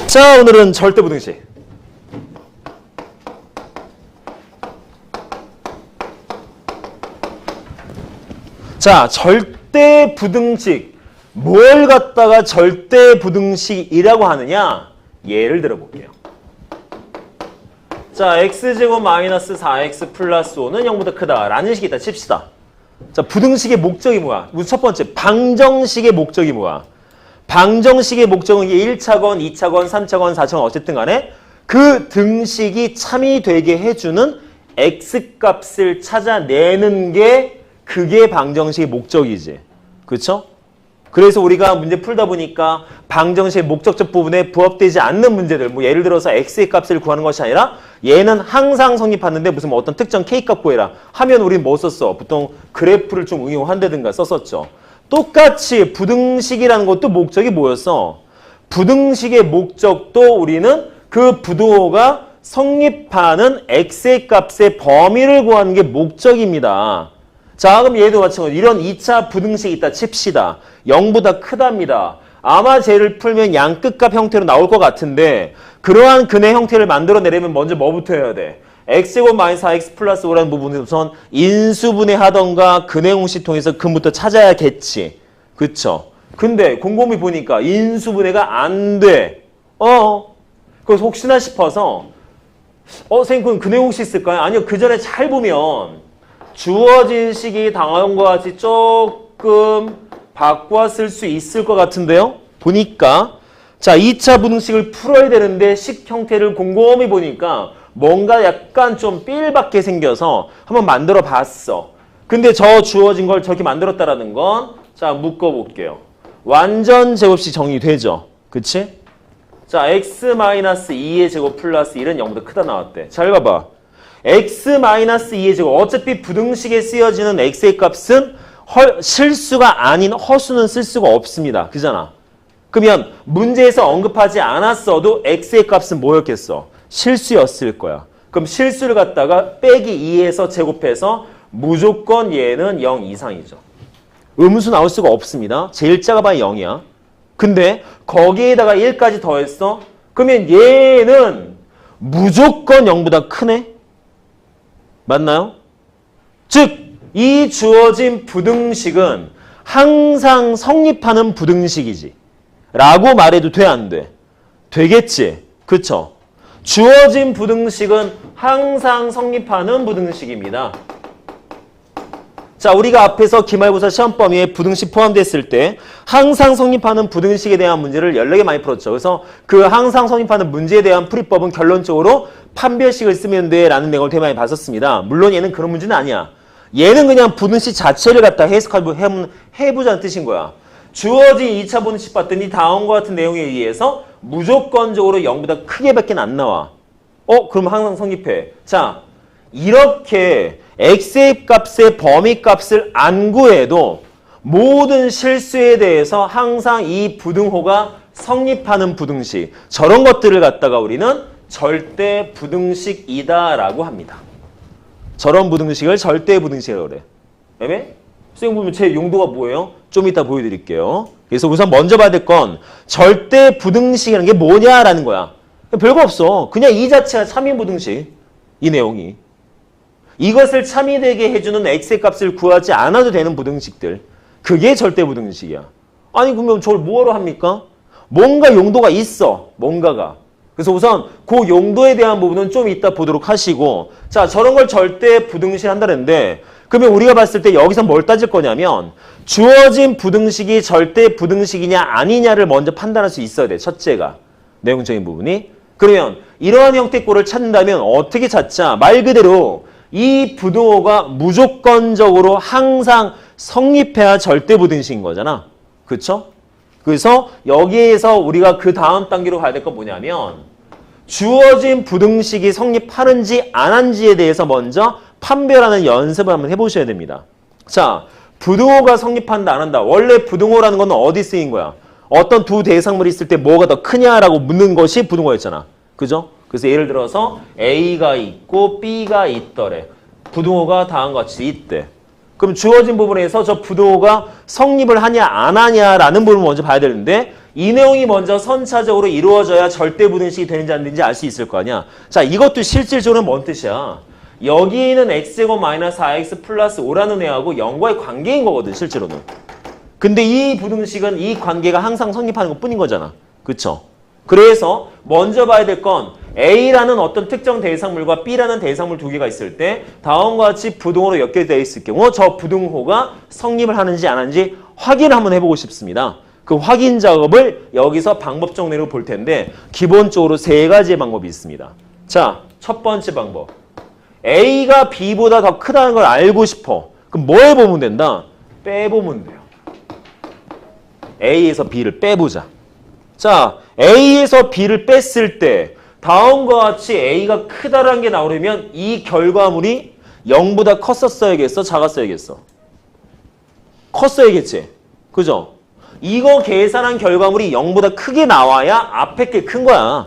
자, 오늘은 절대부등식. 자, 절대부등식. 뭘 갖다가 절대부등식이라고 하느냐? 예를 들어볼게요. 자, x제곱 마이너스 4x 플러스 5는 0보다 크다 라는 식이 있다 칩시다. 자, 부등식의 목적이 뭐야? 첫 번째, 방정식의 목적이 뭐야? 방정식의 목적은 이게 1차건, 2차건, 3차건, 4차건 어쨌든 간에 그 등식이 참이 되게 해주는 x값을 찾아내는 게 그게 방정식의 목적이지. 그렇죠? 그래서 우리가 문제 풀다 보니까 방정식의 목적적 부분에 부합되지 않는 문제들, 뭐 예를 들어서 x의 값을 구하는 것이 아니라 얘는 항상 성립하는데 무슨 뭐 어떤 특정 k값 구해라 하면 우린 뭐 썼어? 보통 그래프를 좀 응용한다든가 썼었죠. 똑같이 부등식이라는 것도 목적이 뭐였어? 부등식의 목적도 우리는 그 부등호가 성립하는 x의 값의 범위를 구하는 게 목적입니다. 자, 그럼 얘도 마찬가지로 이런 2차 부등식이 있다 칩시다. 0보다 크답니다. 아마 쟤를 풀면 양끝값 형태로 나올 것 같은데 그러한 근의 형태를 만들어내려면 먼저 뭐부터 해야 돼? x제곱 마이너스 4x 플러스 5라는 부분을 우선 인수분해 하던가 근의 공식 통해서 근부터 찾아야겠지. 그쵸? 근데 곰곰이 보니까 인수분해가 안 돼. 그래서 혹시나 싶어서 선생님 그럼 근의 공식 쓸까요? 아니요. 그 전에 잘 보면 주어진 식이 다음과 같이 조금 바꿔 쓸 수 있을 것 같은데요? 보니까 자 2차 부등식을 풀어야 되는데 식 형태를 곰곰이 보니까 뭔가 약간 좀 삘받게 생겨서 한번 만들어 봤어. 근데 저 주어진 걸 저렇게 만들었다라는 건 자 묶어볼게요. 완전 제곱식 정리되죠? 그치? 자 x-2의 제곱 플러스 1은 0보다 크다 나왔대. 잘 봐봐. x-2의 제곱 어차피 부등식에 쓰여지는 x의 값은 실수가 아닌 허수는 쓸 수가 없습니다. 그잖아. 그러면 문제에서 언급하지 않았어도 x의 값은 뭐였겠어? 실수였을 거야. 그럼 실수를 갖다가 빼기 2에서 제곱해서 무조건 얘는 0 이상이죠. 음수 나올 수가 없습니다. 제일 작아봐야 0이야. 근데 거기에다가 1까지 더했어? 그러면 얘는 무조건 0보다 크네? 맞나요? 즉, 이 주어진 부등식은 항상 성립하는 부등식이지. 라고 말해도 돼, 안 돼? 되겠지? 그쵸? 주어진 부등식은 항상 성립하는 부등식입니다. 자, 우리가 앞에서 기말고사 시험 범위에 부등식 포함됐을 때 항상 성립하는 부등식에 대한 문제를 여러 개 많이 풀었죠. 그래서 그 항상 성립하는 문제에 대한 풀이법은 결론적으로 판별식을 쓰면 돼 라는 내용을 되게 많이 봤었습니다. 물론 얘는 그런 문제는 아니야. 얘는 그냥 부등식 자체를 갖다 해보자는 뜻인 거야. 주어진 2차 부등식 봤더니 다음과 같은 내용에 의해서 무조건적으로 0보다 크게밖에 안 나와. 그럼 항상 성립해. 자, 이렇게 x의 값의 범위 값을 안 구해도 모든 실수에 대해서 항상 이 부등호가 성립하는 부등식, 저런 것들을 갖다가 우리는 절대 부등식이다라고 합니다. 저런 부등식을 절대 부등식이라고 그래. 애매? 선생님 보면 제 용도가 뭐예요? 좀 이따 보여드릴게요. 그래서 우선 먼저 봐야 될 건 절대 부등식이라는 게 뭐냐라는 거야. 별거 없어. 그냥 이 자체가 참인 부등식. 이 내용이. 이것을 참이 되게 해주는 x의 값을 구하지 않아도 되는 부등식들. 그게 절대 부등식이야. 아니 그러면 저걸 뭐하러 합니까? 뭔가 용도가 있어. 뭔가가. 그래서 우선 그 용도에 대한 부분은 좀 이따 보도록 하시고 자 저런 걸 절대 부등식 한다는데 그러면 우리가 봤을 때 여기서 뭘 따질 거냐면 주어진 부등식이 절대 부등식이냐 아니냐를 먼저 판단할 수 있어야 돼. 첫째가. 내용적인 부분이. 그러면 이러한 형태의 꼴을 찾는다면 어떻게 찾자? 말 그대로 이 부등호가 무조건적으로 항상 성립해야 절대 부등식인 거잖아. 그렇죠? 그래서 여기에서 우리가 그 다음 단계로 가야 될 건 뭐냐면 주어진 부등식이 성립하는지 안 하는지에 대해서 먼저 판별하는 연습을 한번 해보셔야 됩니다. 자, 부등호가 성립한다 안 한다. 원래 부등호라는 건 어디 쓰인 거야? 어떤 두 대상물이 있을 때 뭐가 더 크냐라고 묻는 것이 부등호였잖아. 그죠? 그래서 예를 들어서 A가 있고 B가 있더래. 부등호가 다음과 같이 있대. 그럼 주어진 부분에서 저 부등호가 성립을 하냐 안 하냐라는 부분을 먼저 봐야 되는데 이 내용이 먼저 선차적으로 이루어져야 절대 부등식이 되는지 안 되는지 알 수 있을 거 아니야. 자, 이것도 실질적으로 뭔 뜻이야? 여기는 x제곱 마이너스 4x 플러스 5라는 애하고 0과의 관계인 거거든, 실제로는. 근데 이 부등식은 이 관계가 항상 성립하는 것 뿐인 거잖아. 그쵸? 그래서 먼저 봐야 될 건 A라는 어떤 특정 대상물과 B라는 대상물 두 개가 있을 때 다음과 같이 부등호로 연결되어 있을 경우 저 부등호가 성립을 하는지 안 하는지 확인을 한번 해보고 싶습니다. 그 확인 작업을 여기서 방법 정리로 볼 텐데 기본적으로 세 가지의 방법이 있습니다. 자, 첫 번째 방법. A가 B보다 더 크다는 걸 알고 싶어. 그럼 뭐 해보면 된다? 빼보면 돼요. A에서 B를 빼보자. 자, A에서 B를 뺐을 때 다음과 같이 A가 크다라는 게 나오려면 이 결과물이 0보다 컸었어야겠어? 작았어야겠어? 컸어야겠지? 그죠? 이거 계산한 결과물이 0보다 크게 나와야 앞에 게 큰 거야.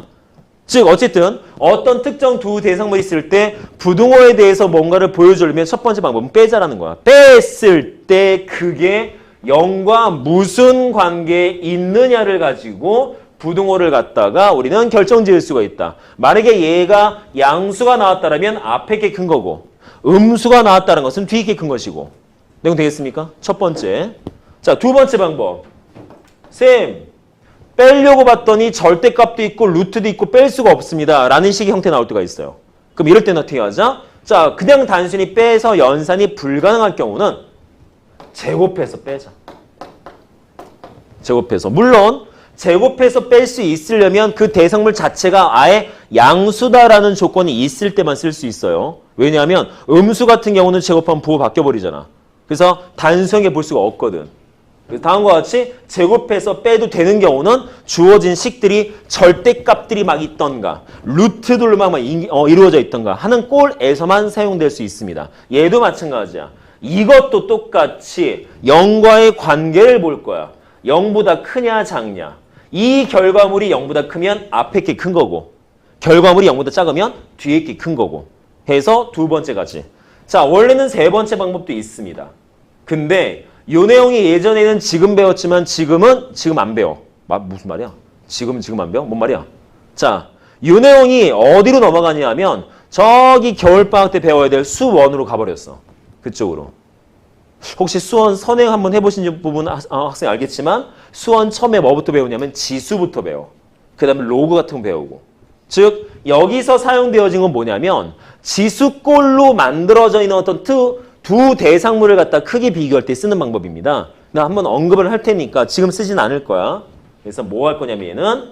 즉 어쨌든 어떤 특정 두 대상물이 있을 때 부등호에 대해서 뭔가를 보여주려면 첫 번째 방법은 빼자라는 거야. 뺐을 때 그게 0과 무슨 관계에 있느냐를 가지고 부등호를 갖다가 우리는 결정 지을 수가 있다. 만약에 얘가 양수가 나왔다면 앞에 게 큰 거고 음수가 나왔다는 것은 뒤에 게 큰 것이고. 내용 되겠습니까? 첫 번째. 자, 두 번째 방법. 쌤, 빼려고 봤더니 절대값도 있고 루트도 있고 뺄 수가 없습니다. 라는 식의 형태 나올 때가 있어요. 그럼 이럴 때는 어떻게 하자? 자, 그냥 단순히 빼서 연산이 불가능할 경우는 제곱해서 빼자. 제곱해서. 물론 제곱해서 뺄 수 있으려면 그 대상물 자체가 아예 양수다라는 조건이 있을 때만 쓸 수 있어요. 왜냐하면 음수 같은 경우는 제곱하면 부호 바뀌어버리잖아. 그래서 단순하게 볼 수가 없거든. 그래서 다음과 같이 제곱해서 빼도 되는 경우는 주어진 식들이 절대값들이 막 있던가 루트들로만 이루어져 있던가 하는 꼴에서만 사용될 수 있습니다. 얘도 마찬가지야. 이것도 똑같이 0과의 관계를 볼 거야. 0보다 크냐 작냐. 이 결과물이 0보다 크면 앞에 게 큰 거고 결과물이 0보다 작으면 뒤에 게 큰 거고 해서 두 번째까지. 자, 원래는 세 번째 방법도 있습니다. 근데 이 내용이 예전에는 지금 배웠지만 지금은 지금 안 배워. 무슨 말이야? 지금 안 배워? 뭔 말이야? 자, 이 내용이 어디로 넘어가냐 하면 저기 겨울방학 때 배워야 될 수1으로 가버렸어. 그쪽으로. 혹시 수원 선행 한번 해보신 부분 학생 알겠지만 수원 처음에 뭐부터 배우냐면 지수부터 배워. 그 다음에 로그 같은 거 배우고. 즉 여기서 사용되어진 건 뭐냐면 지수꼴로 만들어져 있는 어떤 두 대상물을 갖다 크게 비교할 때 쓰는 방법입니다. 나 한번 언급을 할 테니까 지금 쓰진 않을 거야. 그래서 뭐 할 거냐면 얘는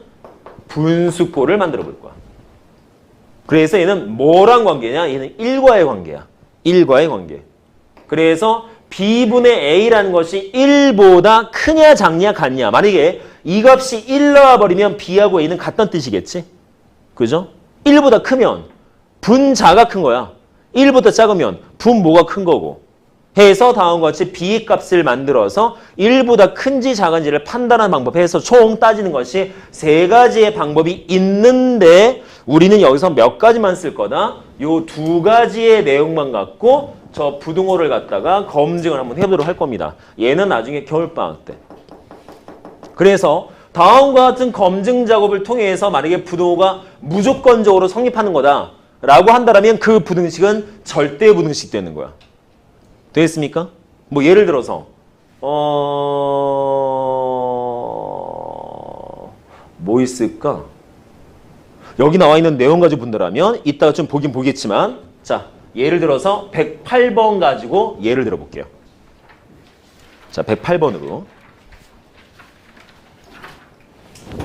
분수꼴을 만들어 볼 거야. 그래서 얘는 뭐랑 관계냐? 얘는 1과의 관계야. 1과의 관계. 그래서 B분의 A라는 것이 1보다 크냐 작냐 같냐. 만약에 이 값이 1 나와버리면 B하고 A는 같다는 뜻이겠지? 그죠? 1보다 크면 분자가 큰 거야. 1보다 작으면 분모가 큰 거고 해서 다음과 같이 B 값을 만들어서 1보다 큰지 작은지를 판단하는 방법 해서 총 따지는 것이 세 가지의 방법이 있는데 우리는 여기서 몇 가지만 쓸 거다. 요 두 가지의 내용만 갖고 저 부등호를 갖다가 검증을 한번 해보도록 할 겁니다. 얘는 나중에 겨울방학 때. 그래서 다음과 같은 검증 작업을 통해서 만약에 부등호가 무조건적으로 성립하는 거다 라고 한다면 그 부등식은 절대 부등식 되는 거야. 되겠습니까? 뭐 예를 들어서 뭐 있을까? 여기 나와 있는 내용 가지고 본다면 이따가 좀 보긴 보겠지만 자, 예를 들어서 108번 가지고 예를 들어 볼게요. 자, 108번으로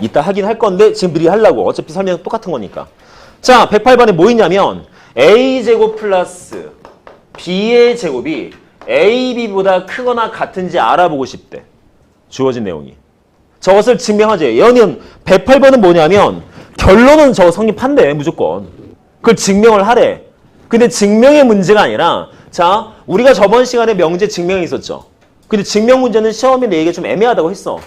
이따 하긴 할 건데 지금 미리 하려고. 어차피 설명 똑같은 거니까. 자, 108번에 뭐 있냐면 A제곱 플러스 B의 제곱이 AB보다 크거나 같은지 알아보고 싶대. 주어진 내용이. 저것을 증명하지. 얘는 108번은 뭐냐면 결론은 저거 성립한대. 무조건. 그걸 증명을 하래. 근데 증명의 문제가 아니라 자, 우리가 저번 시간에 명제 증명이 있었죠. 근데 증명 문제는 시험에 내기가 좀 애매하다고 했어.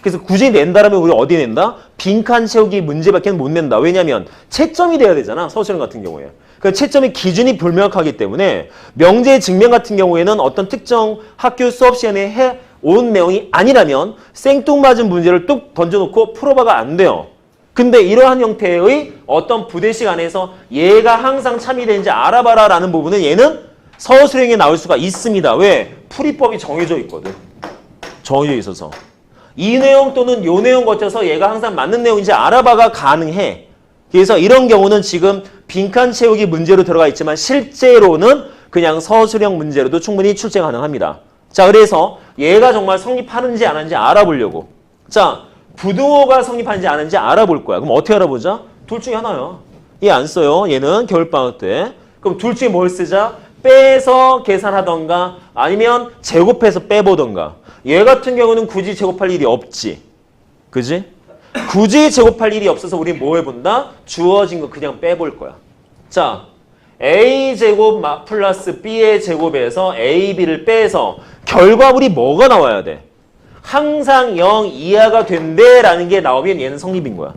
그래서 굳이 낸다라면 우리 어디 낸다? 빈칸 채우기 문제밖에 못 낸다. 왜냐면 채점이 돼야 되잖아. 서술형 같은 경우에. 그 채점의 기준이 불명확하기 때문에 명제 증명 같은 경우에는 어떤 특정 학교 수업 시간에 해온 내용이 아니라면 생뚱맞은 문제를 뚝 던져놓고 풀어봐가 안 돼요. 근데 이러한 형태의 어떤 부대식 안에서 얘가 항상 참여되는지 알아봐라 라는 부분은 얘는 서술형에 나올 수가 있습니다. 왜? 풀이법이 정해져 있거든. 정해져 있어서. 이 내용 또는 요 내용 거쳐서 얘가 항상 맞는 내용인지 알아봐가 가능해. 그래서 이런 경우는 지금 빈칸 채우기 문제로 들어가 있지만 실제로는 그냥 서술형 문제로도 충분히 출제 가능합니다. 자, 그래서 얘가 정말 성립하는지 안 하는지 알아보려고. 자, 부등호가 성립하는지 안 하는지 알아볼 거야. 그럼 어떻게 알아보자? 둘 중에 하나야. 얘 안 써요. 얘는 겨울방학 때. 그럼 둘 중에 뭘 쓰자? 빼서 계산하던가 아니면 제곱해서 빼보던가. 얘 같은 경우는 굳이 제곱할 일이 없지. 그지? 굳이 제곱할 일이 없어서 우리 뭐 해본다? 주어진 거 그냥 빼볼 거야. 자, a제곱 플러스 b의 제곱에서 ab를 빼서 결과물이 뭐가 나와야 돼? 항상 0 이하가 된대라는 게 나오면 얘는 성립인 거야.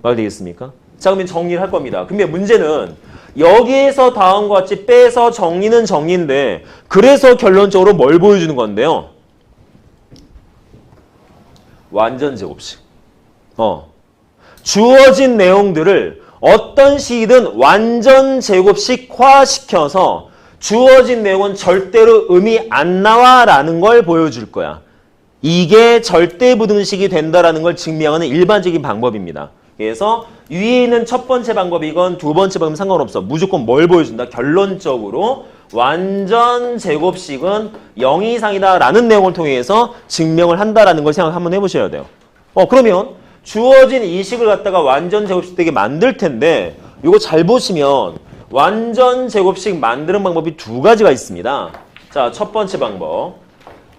말 되겠습니까? 자, 그러면 정리를 할 겁니다. 근데 문제는 여기에서 다음과 같이 빼서 정리는 정리인데 그래서 결론적으로 뭘 보여주는 건데요? 완전 제곱식. 주어진 내용들을 어떤 식이든 완전 제곱식화 시켜서 주어진 내용은 절대로 의미 안 나와라는 걸 보여줄 거야. 이게 절대부등식이 된다라는 걸 증명하는 일반적인 방법입니다. 그래서 위에 있는 첫 번째 방법이건 두 번째 방법은 상관없어. 무조건 뭘 보여준다? 결론적으로 완전 제곱식은 0 이상이다 라는 내용을 통해서 증명을 한다라는 걸 생각 한번 해보셔야 돼요. 그러면 주어진 이 식을 갖다가 완전 제곱식 되게 만들 텐데 이거 잘 보시면 완전 제곱식 만드는 방법이 두 가지가 있습니다. 자, 첫 번째 방법.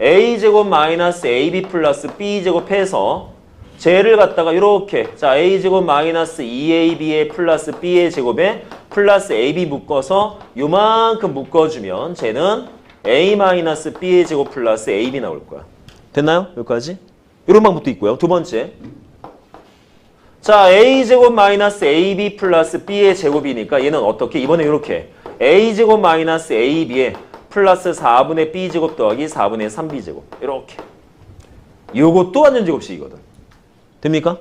a제곱 마이너스 ab 플러스 b제곱 해서 쟤를 갖다가 이렇게 자 a제곱 마이너스 2ab의 플러스 b의 제곱에 플러스 ab 묶어서 요만큼 묶어주면 쟤는 a 마이너스 b의 제곱 플러스 ab 나올 거야. 됐나요? 여기까지? 이런 방법도 있고요. 두 번째. 자 a제곱 마이너스 ab 플러스 b의 제곱이니까 얘는 어떻게? 이번에 이렇게 a제곱 마이너스 ab에 플러스 4분의 b제곱 더하기 4분의 3b제곱 이렇게 요것도 완전 제곱식이거든. 됩니까?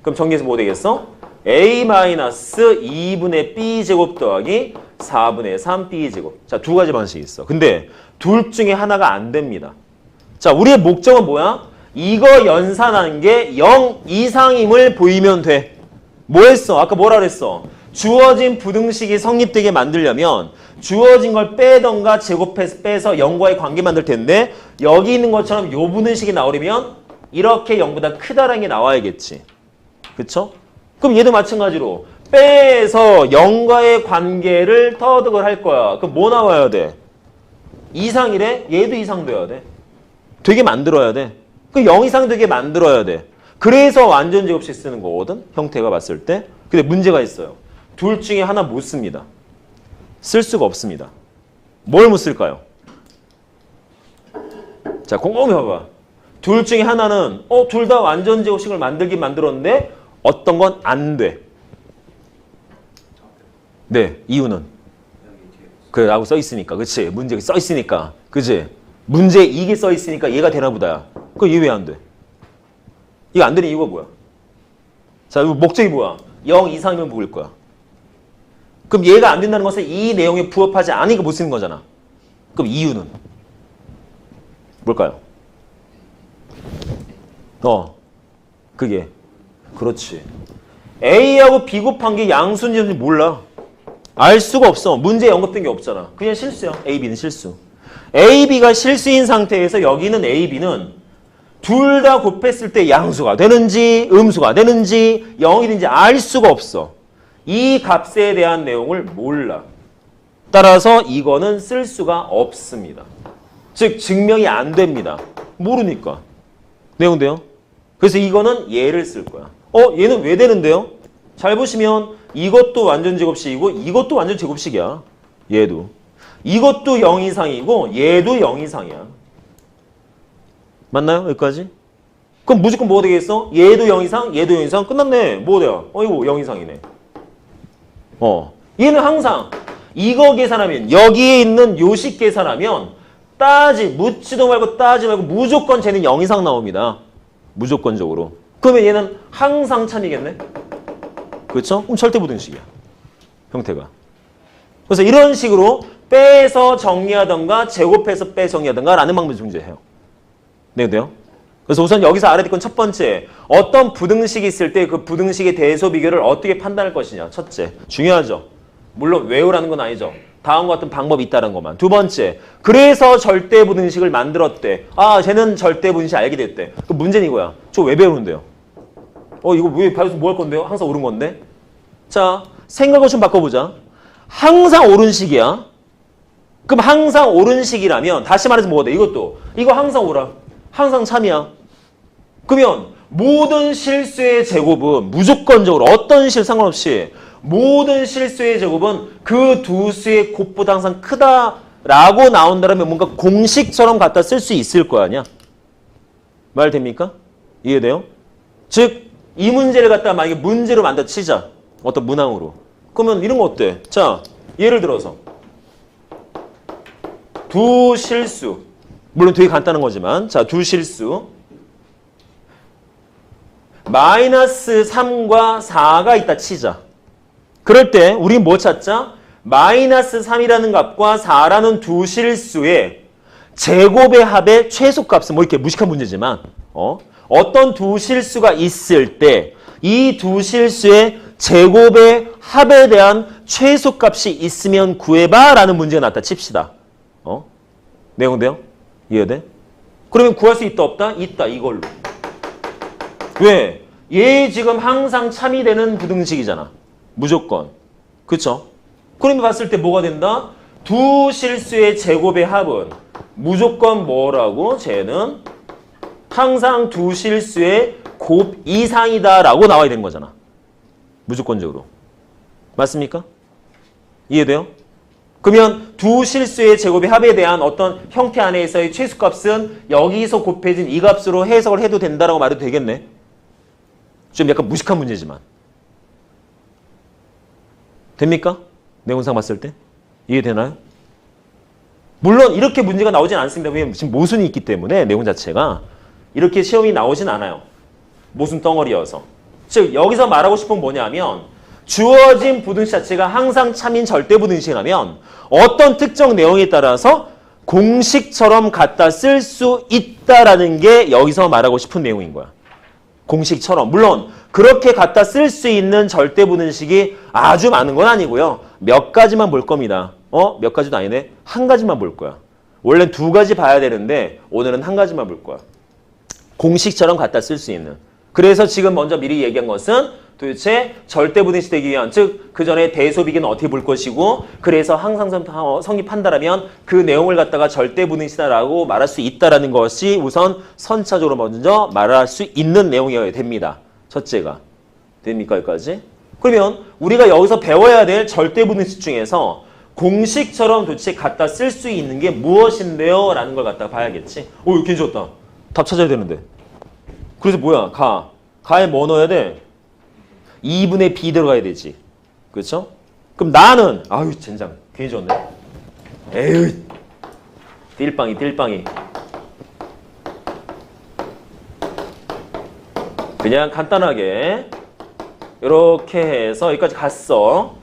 그럼 정리해서 뭐 되겠어? a 마이너스 2분의 b제곱 더하기 4분의 3b제곱. 자, 두 가지 방식이 있어. 근데 둘 중에 하나가 안 됩니다. 자, 우리의 목적은 뭐야? 이거 연산하는 게 0 이상임을 보이면 돼. 뭐 했어? 아까 뭐라 그랬어? 주어진 부등식이 성립되게 만들려면 주어진 걸 빼던가 제곱해서 빼서 0과의 관계 만들 텐데 여기 있는 것처럼 요 부등식이 나오려면 이렇게 0보다 크다라는 게 나와야겠지. 그쵸? 그럼 얘도 마찬가지로 빼서 0과의 관계를 터득을 할 거야. 그럼 뭐 나와야 돼? 이상이래? 얘도 이상 돼야 돼. 되게 만들어야 돼. 그 0 이상 되게 만들어야 돼. 그래서 완전 제곱식 쓰는 거거든. 형태가 봤을 때. 근데 문제가 있어요. 둘 중에 하나 못 씁니다. 쓸 수가 없습니다. 뭘 못 쓸까요? 자, 꼼꼼히 봐봐. 둘 중에 하나는 둘 다 완전 제곱식을 만들긴 만들었는데 어떤 건 안 돼. 네, 이유는 그래 라고 써 있으니까. 그치? 문제가 써 있으니까. 그치? 문제에 이게 써 있으니까 얘가 되나 보다. 그럼 얘 왜 안 돼? 이거 안 되는 이유가 뭐야? 자, 이거 목적이 뭐야? 0 이상이면 뭐일 거야? 그럼 얘가 안 된다는 것은 이 내용에 부합하지 않으니까 못 쓰는 거잖아. 그럼 이유는 뭘까요? 그게 그렇지. A하고 B 곱한 게 양수인지 몰라. 알 수가 없어. 문제에 언급된 게 없잖아. 그냥 실수야. A, B는 실수. A, B가 실수인 상태에서 여기는 A, B는 둘 다 곱했을 때 양수가 되는지 음수가 되는지 0이든지 알 수가 없어. 이 값에 대한 내용을 몰라. 따라서 이거는 쓸 수가 없습니다. 즉 증명이 안 됩니다. 모르니까. 내용돼요? 그래서 이거는 얘를 쓸 거야. 얘는 왜 되는데요? 잘 보시면 이것도 완전 제곱식이고 이것도 완전 제곱식이야. 얘도. 이것도 0 이상이고 얘도 0 이상이야. 맞나요? 여기까지? 그럼 무조건 뭐가 되겠어? 얘도 0 이상, 얘도 0 이상 끝났네. 뭐가 돼요? 이거 0 이상이네. 얘는 항상 이거 계산하면 여기에 있는 요식 계산하면 묻지도 말고 따지 말고 무조건 쟤는 0 이상 나옵니다. 무조건적으로. 그러면 얘는 항상 참이겠네? 그렇죠? 그럼 절대부등식이야. 형태가. 그래서 이런 식으로 빼서 정리하던가 제곱해서 빼 정리하던가 라는 방법을 존재해요. 네, 돼요? 그래서 우선 여기서 알아야 될 건 첫 번째, 어떤 부등식이 있을 때 그 부등식의 대소 비교를 어떻게 판단할 것이냐. 첫째, 중요하죠. 물론 외우라는 건 아니죠. 다음과 같은 방법이 있다는 것만. 두 번째, 그래서 절대부등식을 만들었대. 아, 쟤는 절대부등식 알게 됐대. 그 문제는 이거야. 저 왜 배우는데요? 이거 왜 배워서 뭐 할 건데요? 항상 옳은 건데? 자, 생각을 좀 바꿔보자. 항상 옳은 식이야. 그럼 항상 옳은 식이라면 다시 말해서 뭐가 돼? 이것도. 이거 항상 옳아. 항상 참이야. 그러면 모든 실수의 제곱은 무조건적으로 어떤 실 상관없이 모든 실수의 제곱은 그 두 수의 곱보다 항상 크다라고 나온다면 뭔가 공식처럼 갖다 쓸 수 있을 거 아니야? 말 됩니까? 이해돼요? 즉, 이 문제를 갖다 만약에 문제로 만들어 치자. 어떤 문항으로. 그러면 이런 거 어때? 자, 예를 들어서 두 실수. 물론 되게 간단한 거지만 자, 두 실수. 마이너스 3과 4가 있다 치자. 그럴 때 우린 뭐 찾자? 마이너스 3이라는 값과 4라는 두 실수의 제곱의 합의 최소값은 뭐 이렇게 무식한 문제지만 어떤 두 실수가 있을 때 이 두 실수의 제곱의 합에 대한 최소값이 있으면 구해봐 라는 문제가 나왔다 칩시다. 내용 돼요? 이해돼? 그러면 구할 수 있다 없다? 있다 이걸로. 왜? 얘 지금 항상 참이 되는 부등식이잖아. 무조건. 그쵸? 그러면 봤을 때 뭐가 된다? 두 실수의 제곱의 합은 무조건 뭐라고? 쟤는 항상 두 실수의 곱 이상이다 라고 나와야 되는 거잖아. 무조건적으로. 맞습니까? 이해돼요? 그러면 두 실수의 제곱의 합에 대한 어떤 형태 안에서의 최소값은 여기서 곱해진 이 값으로 해석을 해도 된다라고 말해도 되겠네. 좀 약간 무식한 문제지만. 됩니까? 내용상 봤을 때? 이해되나요? 물론 이렇게 문제가 나오진 않습니다. 왜냐면 지금 모순이 있기 때문에 내용 자체가 이렇게 시험이 나오진 않아요. 모순 덩어리여서. 즉 여기서 말하고 싶은 건 뭐냐면 주어진 부등식 자체가 항상 참인 절대부등식이라면 어떤 특정 내용에 따라서 공식처럼 갖다 쓸 수 있다라는 게 여기서 말하고 싶은 내용인 거야. 공식처럼. 물론 그렇게 갖다 쓸 수 있는 절대부등식이 아주 많은 건 아니고요. 몇 가지만 볼 겁니다. 몇 가지도 아니네. 한 가지만 볼 거야. 원래는 두 가지 봐야 되는데 오늘은 한 가지만 볼 거야. 공식처럼 갖다 쓸 수 있는. 그래서 지금 먼저 미리 얘기한 것은 도대체 절대부등식 되기 위한, 즉 그 전에 대소비기는 어떻게 볼 것이고 그래서 항상 성립한다라면 그 내용을 갖다가 절대부등식이다라고 말할 수 있다라는 것이 우선 선차적으로 먼저 말할 수 있는 내용이어야 됩니다. 첫째가. 됩니까? 여기까지? 그러면 우리가 여기서 배워야 될 절대부등식 중에서 공식처럼 도대체 갖다 쓸 수 있는 게 무엇인데요? 라는 걸 갖다가 봐야겠지. 이거 괜찮다. 답 찾아야 되는데. 그래서 뭐야? 가에 뭐 넣어야 돼? 2분의 b 들어가야 되지. 그렇죠? 그럼 나는 아유 젠장 괜히 줬네. 에휴 띨빵이 그냥 간단하게 이렇게 해서 여기까지 갔어.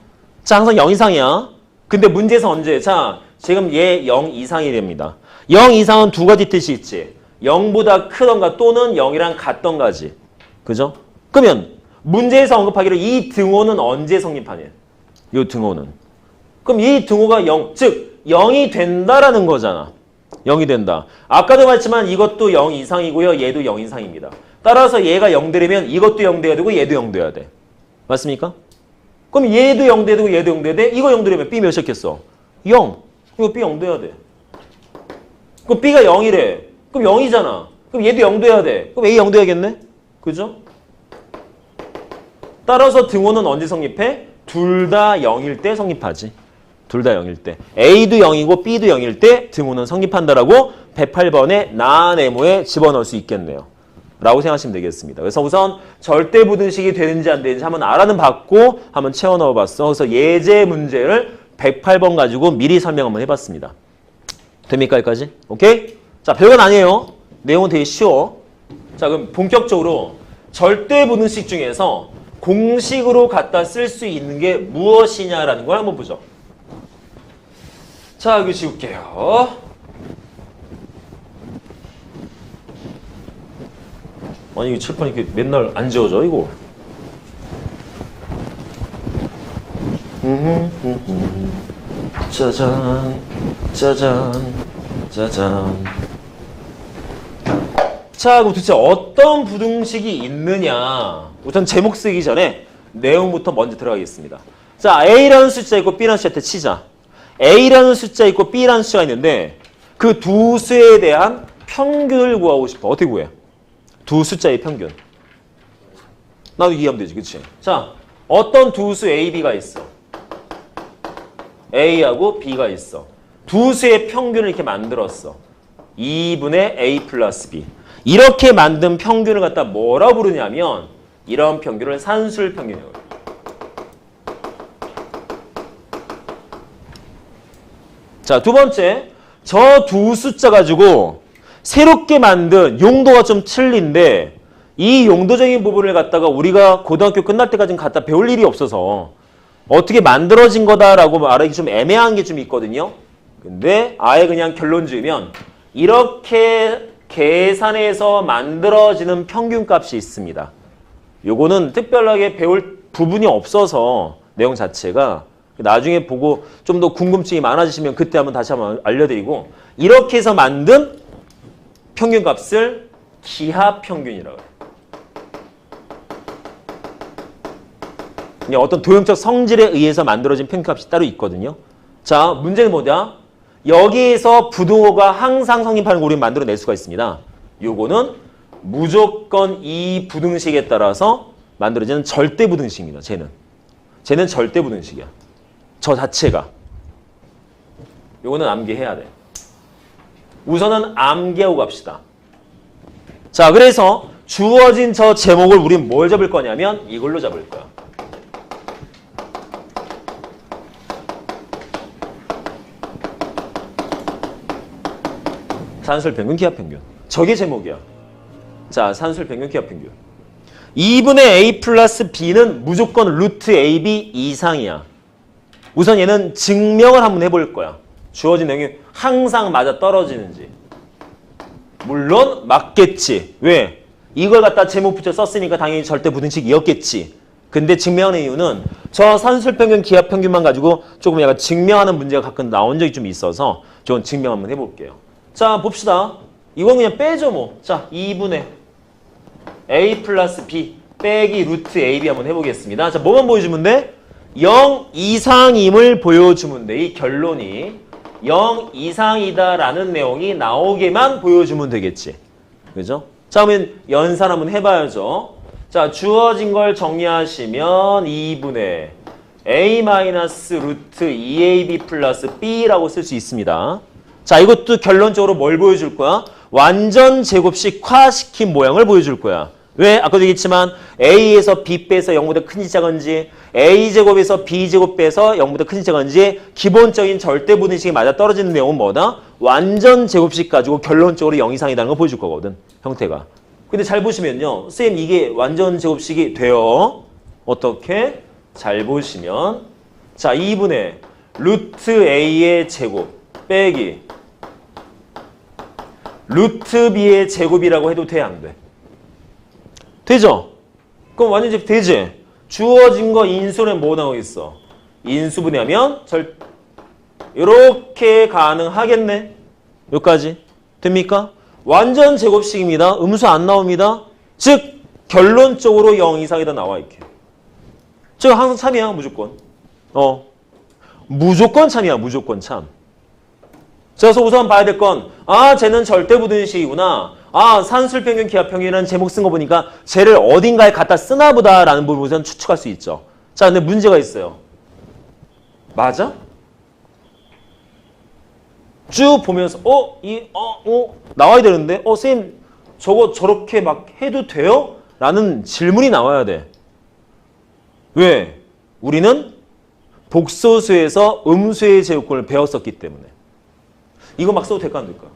자, 항상 0 이상이야. 근데 문제에서 언제? 자, 지금 얘 0 이상이 됩니다. 0 이상은 두 가지 뜻이 있지. 0보다 크던가 또는 0이랑 같던가지. 그죠? 그러면 문제에서 언급하기로 이 등호는 언제 성립하냐? 이 등호는. 그럼 이 등호가 0, 즉 0이 된다라는 거잖아. 0이 된다. 아까도 말했지만 이것도 0 이상이고요. 얘도 0 이상입니다. 따라서 얘가 0 되려면 이것도 0 돼야 되고 얘도 0 돼야 돼. 맞습니까? 그럼 얘도 0 돼야 되고 얘도 0 돼야 돼? 이거 0 되려면 B 몇이었겠어? 0. 이거 B 0 돼야 돼. 그럼 B가 0이래. 그럼 0이잖아. 그럼 얘도 0 돼야 돼. 그럼 A 0 돼야겠네? 그죠? 따라서 등호는 언제 성립해? 둘 다 0일 때 성립하지. 둘 다 0일 때. A도 0이고 B도 0일 때 등호는 성립한다라고 108번의 나네모에 집어넣을 수 있겠네요. 라고 생각하시면 되겠습니다. 그래서 우선 절대 부등식이 되는지 안 되는지 한번 알아는 봤고 한번 채워 넣어 봤어. 그래서 예제 문제를 108번 가지고 미리 설명 한번 해봤습니다. 됩니까 여기까지? 오케이? 자, 별건 아니에요. 내용은 되게 쉬워. 자, 그럼 본격적으로 절대 부등식 중에서 공식으로 갖다 쓸 수 있는 게 무엇이냐라는 걸 한번 보죠. 자, 여기 지울게요. 아니, 이거 칠판 이렇게 맨날 안 지워져, 이거. 짜잔, 짜잔, 짜잔. 자, 그럼 도대체 어떤 부등식이 있느냐. 우선 제목 쓰기 전에 내용부터 먼저 들어가겠습니다. 자, A라는 숫자 있고 B라는 숫자한테 치자. A라는 숫자 있고 B라는 숫자가 있는데 그 두 수에 대한 평균을 구하고 싶어. 어떻게 구해? 두 숫자의 평균. 나도 이해하면 되지, 그치? 자, 어떤 두 수 A, B가 있어. A하고 B가 있어. 두 수의 평균을 이렇게 만들었어. 2분의 A 플러스 B. 이렇게 만든 평균을 갖다 뭐라 부르냐면 이런 평균을 산술 평균이라고 해요. 자, 두 번째. 저 두 숫자 가지고 새롭게 만든 용도가 좀 틀린데 이 용도적인 부분을 갖다가 우리가 고등학교 끝날 때까지는 갖다 배울 일이 없어서 어떻게 만들어진 거다라고 말하기 좀 애매한 게 좀 있거든요. 근데 아예 그냥 결론 지으면 이렇게 계산해서 만들어지는 평균값이 있습니다. 요거는 특별하게 배울 부분이 없어서 내용 자체가 나중에 보고 좀 더 궁금증이 많아지시면 그때 한번 다시 한번 알려드리고 이렇게 해서 만든 평균값을 기하평균이라고 해요. 어떤 도형적 성질에 의해서 만들어진 평균값이 따로 있거든요. 자, 문제는 뭐냐? 여기에서 부등호가 항상 성립하는 거 우리는 만들어낼 수가 있습니다. 요거는 무조건 이 부등식에 따라서 만들어지는 절대 부등식입니다. 쟤는 절대 부등식이야. 저 자체가. 요거는 암기해야 돼. 우선은 암기하고 갑시다. 자, 그래서 주어진 저 제목을 우린 뭘 잡을 거냐면 이걸로 잡을 거야. 산술평균, 기하평균. 저게 제목이야. 자, 산술평균, 기하평균. 2분의 A 플러스 B는 무조건 루트 AB 이상이야. 우선 얘는 증명을 한번 해볼 거야. 주어진 내용이 항상 맞아 떨어지는지. 물론 맞겠지. 왜? 이걸 갖다 제목 붙여 썼으니까 당연히 절대 부등식이었겠지. 근데 증명하는 이유는 저 산술평균, 기하평균만 가지고 조금 약간 증명하는 문제가 가끔 나온 적이 좀 있어서 저건 증명 한번 해볼게요. 자, 봅시다. 이건 그냥 빼죠, 뭐. 자, 2분의 A 플러스 B 빼기 루트 AB 한번 해보겠습니다. 자, 뭐만 보여주면 돼? 0 이상임을 보여주면 돼. 이 결론이 0 이상이다라는 내용이 나오게만 보여주면 되겠지. 그죠? 자, 그러면 연산 한번 해봐야죠. 자, 주어진 걸 정리하시면 2분의 A 마이너스 루트 2AB 플러스 B라고 쓸 수 있습니다. 자, 이것도 결론적으로 뭘 보여줄 거야? 완전 제곱식화시킨 모양을 보여줄 거야. 왜? 아까도 얘기했지만 A에서 B 빼서 0보다 큰지 작은지 A제곱에서 B제곱 빼서 0보다 큰지 작은지 기본적인 절대 부등식이 맞아 떨어지는 내용은 뭐다? 완전 제곱식 가지고 결론적으로 0 이상이라는 걸 보여줄 거거든. 형태가. 근데 잘 보시면요. 쌤 이게 완전 제곱식이 돼요. 어떻게? 잘 보시면 자, 2분의 루트 A의 제곱 빼기 루트 B의 제곱이라고 해도 돼, 안 돼? 되죠? 그럼 완전 제곱 되지? 주어진 거 인수는 뭐 나오겠어? 인수분해하면 이렇게 가능하겠네? 여기까지. 됩니까? 완전 제곱식입니다. 음수 안 나옵니다. 즉 결론적으로 0 이상이다 나와 이렇게. 즉 항상 참이야 무조건. 무조건 참이야 무조건 참. 그래서 우선 봐야 될 건 쟤는 절대 부등식이구나. 산술평균, 기하평균이라는 제목 쓴 거 보니까 쟤를 어딘가에 갖다 쓰나 보다라는 부분을 우선 추측할 수 있죠. 자, 근데 문제가 있어요. 맞아? 쭉 보면서 나와야 되는데 쌤 저거 저렇게 막 해도 돼요? 라는 질문이 나와야 돼. 왜? 우리는 복소수에서 음수의 제곱권을 배웠었기 때문에. 이거 막 써도 될까 안 될까?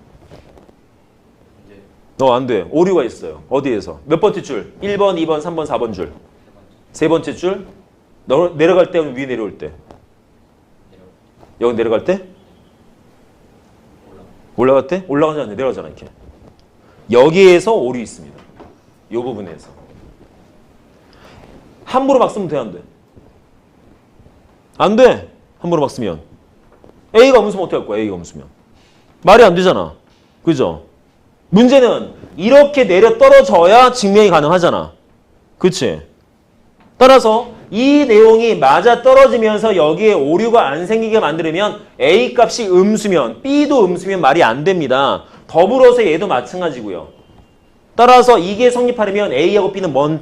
안 돼. 오류가 있어요. 어디에서? 몇 번째 줄? 1번, 2번, 3번, 4번 줄. 세 번째 줄? 내려갈 때 위에 내려올 때? 여기 내려갈 때? 올라갈 때? 올라가지 않네. 내려가잖아 이렇게. 여기에서 오류 있습니다. 이 부분에서. 함부로 막 쓰면 돼, 안 돼? 안 돼. 함부로 막 쓰면. A가 음수면 어떻게 할 거야? A가 음수면. 말이 안 되잖아. 그죠? 문제는 이렇게 내려 떨어져야 증명이 가능하잖아. 그치? 따라서 이 내용이 맞아 떨어지면서 여기에 오류가 안 생기게 만들면 A 값이 음수면 B도 음수면 말이 안 됩니다. 더불어서 얘도 마찬가지고요. 따라서 이게 성립하려면 A하고 B는 뭔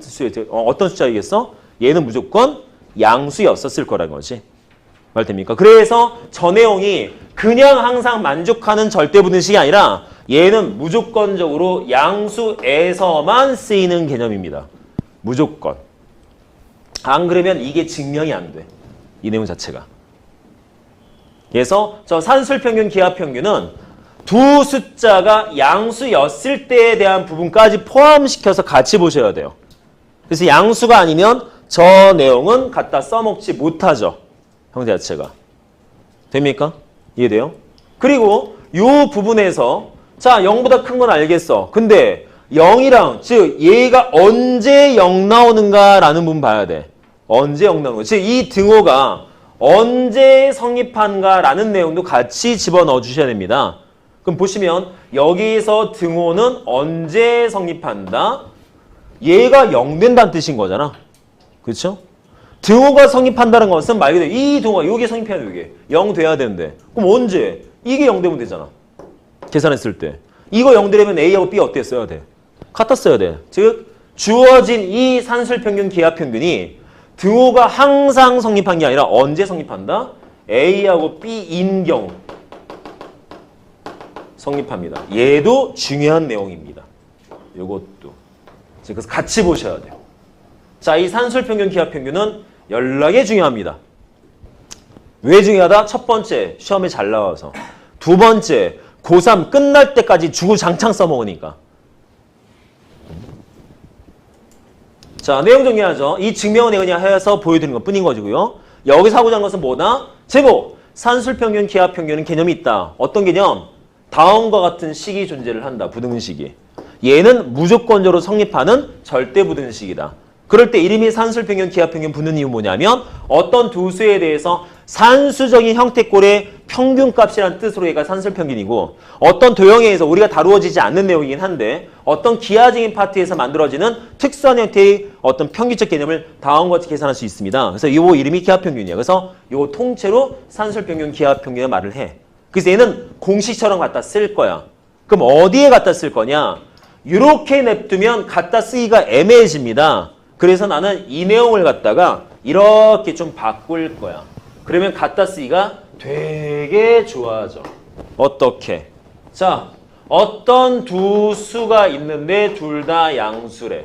어떤 숫자이겠어? 얘는 무조건 양수였었을 거라는 거지. 말 됩니까? 그래서 저 내용이 그냥 항상 만족하는 절대부등식이 아니라 얘는 무조건적으로 양수에서만 쓰이는 개념입니다. 무조건. 안 그러면 이게 증명이 안 돼. 이 내용 자체가. 그래서 저 산술평균, 기하평균은 두 숫자가 양수였을 때에 대한 부분까지 포함시켜서 같이 보셔야 돼요. 그래서 양수가 아니면 저 내용은 갖다 써먹지 못하죠. 형태 자체가. 됩니까? 이해돼요? 그리고 이 부분에서 자 0보다 큰 건 알겠어. 근데 0이랑 즉 얘가 언제 0 나오는가라는 부분 봐야 돼. 언제 0 나오는 거. 즉 이 등호가 언제 성립한가라는 내용도 같이 집어넣어 주셔야 됩니다. 그럼 보시면 여기에서 등호는 언제 성립한다? 얘가 0 된다는 뜻인 거잖아. 그렇죠? 등호가 성립한다는 것은 말 그대로 이 등호가 이게 성립해야 돼. 이게 0 돼야 되는데 그럼 언제? 이게 0 되면 되잖아. 계산했을 때. 이거 0 되려면 A하고 B 어떻게 써야 돼? 같았어야 돼. 즉 주어진 이 산술평균, 기하평균이 등호가 항상 성립한 게 아니라 언제 성립한다? A하고 B인 경우 성립합니다. 얘도 중요한 내용입니다. 이것도. 그래서 같이 보셔야 돼요. 자, 이 산술평균, 기하평균은 연락이 중요합니다. 왜 중요하다? 첫 번째, 시험에 잘 나와서. 두 번째, 고3 끝날 때까지 주구장창 써먹으니까. 자, 내용 정리하죠. 이 증명은 내가 그냥 해서 보여드리는 것 뿐인 거지고요. 여기서 하고자 하는 것은 뭐다? 제목! 산술평균, 기하평균은 개념이 있다. 어떤 개념? 다음과 같은 식이 존재를 한다. 부등식이. 얘는 무조건적으로 성립하는 절대부등식이다. 그럴 때 이름이 산술평균, 기하평균 붙는 이유 뭐냐면 어떤 두 수에 대해서 산수적인 형태꼴의 평균값이라는 뜻으로 얘가 산술평균이고 어떤 도형에서 우리가 다루어지지 않는 내용이긴 한데 어떤 기하적인 파트에서 만들어지는 특수한 형태의 어떤 평균적 개념을 다음과 같이 계산할 수 있습니다. 그래서 이 이름이 기하평균이야. 그래서 이 통째로 산술평균, 기하평균의 말을 해. 그래서 얘는 공식처럼 갖다 쓸 거야. 그럼 어디에 갖다 쓸 거냐? 이렇게 냅두면 갖다 쓰기가 애매해집니다. 그래서 나는 이 내용을 갖다가 이렇게 좀 바꿀 거야. 그러면 갖다 쓰기가 되게 좋아져. 어떻게? 자, 어떤 두 수가 있는데 둘 다 양수래.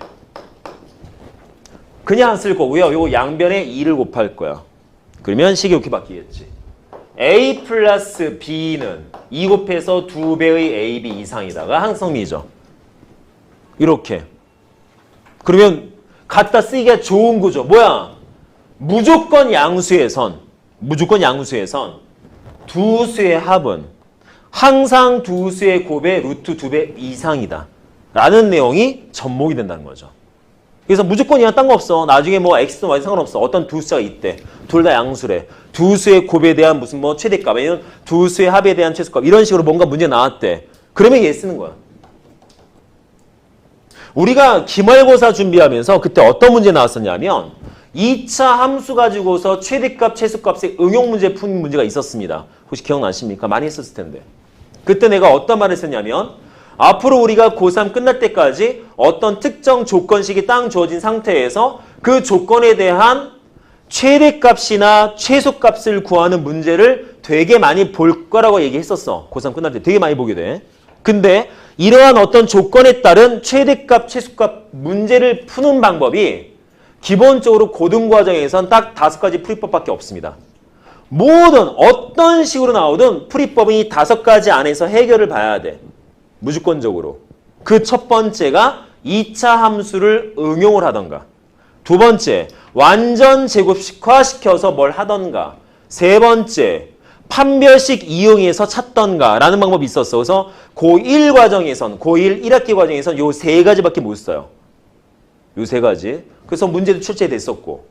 그냥 안 쓸 거고요. 요거 양변에 2를 곱할 거야. 그러면 식이 이렇게 바뀌겠지. A 플러스 B는 2 곱해서 2배의 AB 이상이다가 항성미죠. 이렇게. 그러면 갖다 쓰기가 좋은 구조. 뭐야? 무조건 양수의 선. 무조건 양수의 선. 두 수의 합은 항상 두 수의 곱의 루트 2배 이상이다. 라는 내용이 접목이 된다는 거죠. 그래서 무조건이야. 딴 거 없어. 나중에 뭐 X든 Y 상관없어. 어떤 두 숫자가 있대. 둘 다 양수래. 두 수의 곱에 대한 무슨 뭐 최대값 아니면 두 수의 합에 대한 최소값 이런 식으로 뭔가 문제 나왔대. 그러면 얘 쓰는 거야. 우리가 기말고사 준비하면서 그때 어떤 문제 나왔었냐면 2차 함수 가지고서 최대값, 최소값의 응용 문제 푼 문제가 있었습니다. 혹시 기억나십니까? 많이 했었을 텐데. 그때 내가 어떤 말을 했었냐면 앞으로 우리가 고3 끝날 때까지 어떤 특정 조건식이 딱 주어진 상태에서 그 조건에 대한 최대값이나 최소값을 구하는 문제를 되게 많이 볼 거라고 얘기했었어. 고3 끝날 때 되게 많이 보게 돼. 근데 이러한 어떤 조건에 따른 최대값, 최소값 문제를 푸는 방법이 기본적으로 고등과정에선 딱 5가지 풀이법밖에 없습니다. 모든 어떤 식으로 나오든 풀이법은 이 5가지 안에서 해결을 봐야 돼. 무조건적으로. 그 첫 번째가 2차 함수를 응용을 하던가. 두 번째, 완전 제곱식화 시켜서 뭘 하던가. 세 번째, 판별식 이용해서 찾던가 라는 방법이 있었어. 그래서 고1 과정에선, 고1 1학기 과정에선 요 3가지밖에 못 써요. 요 3가지. 그래서 문제도 출제됐었고.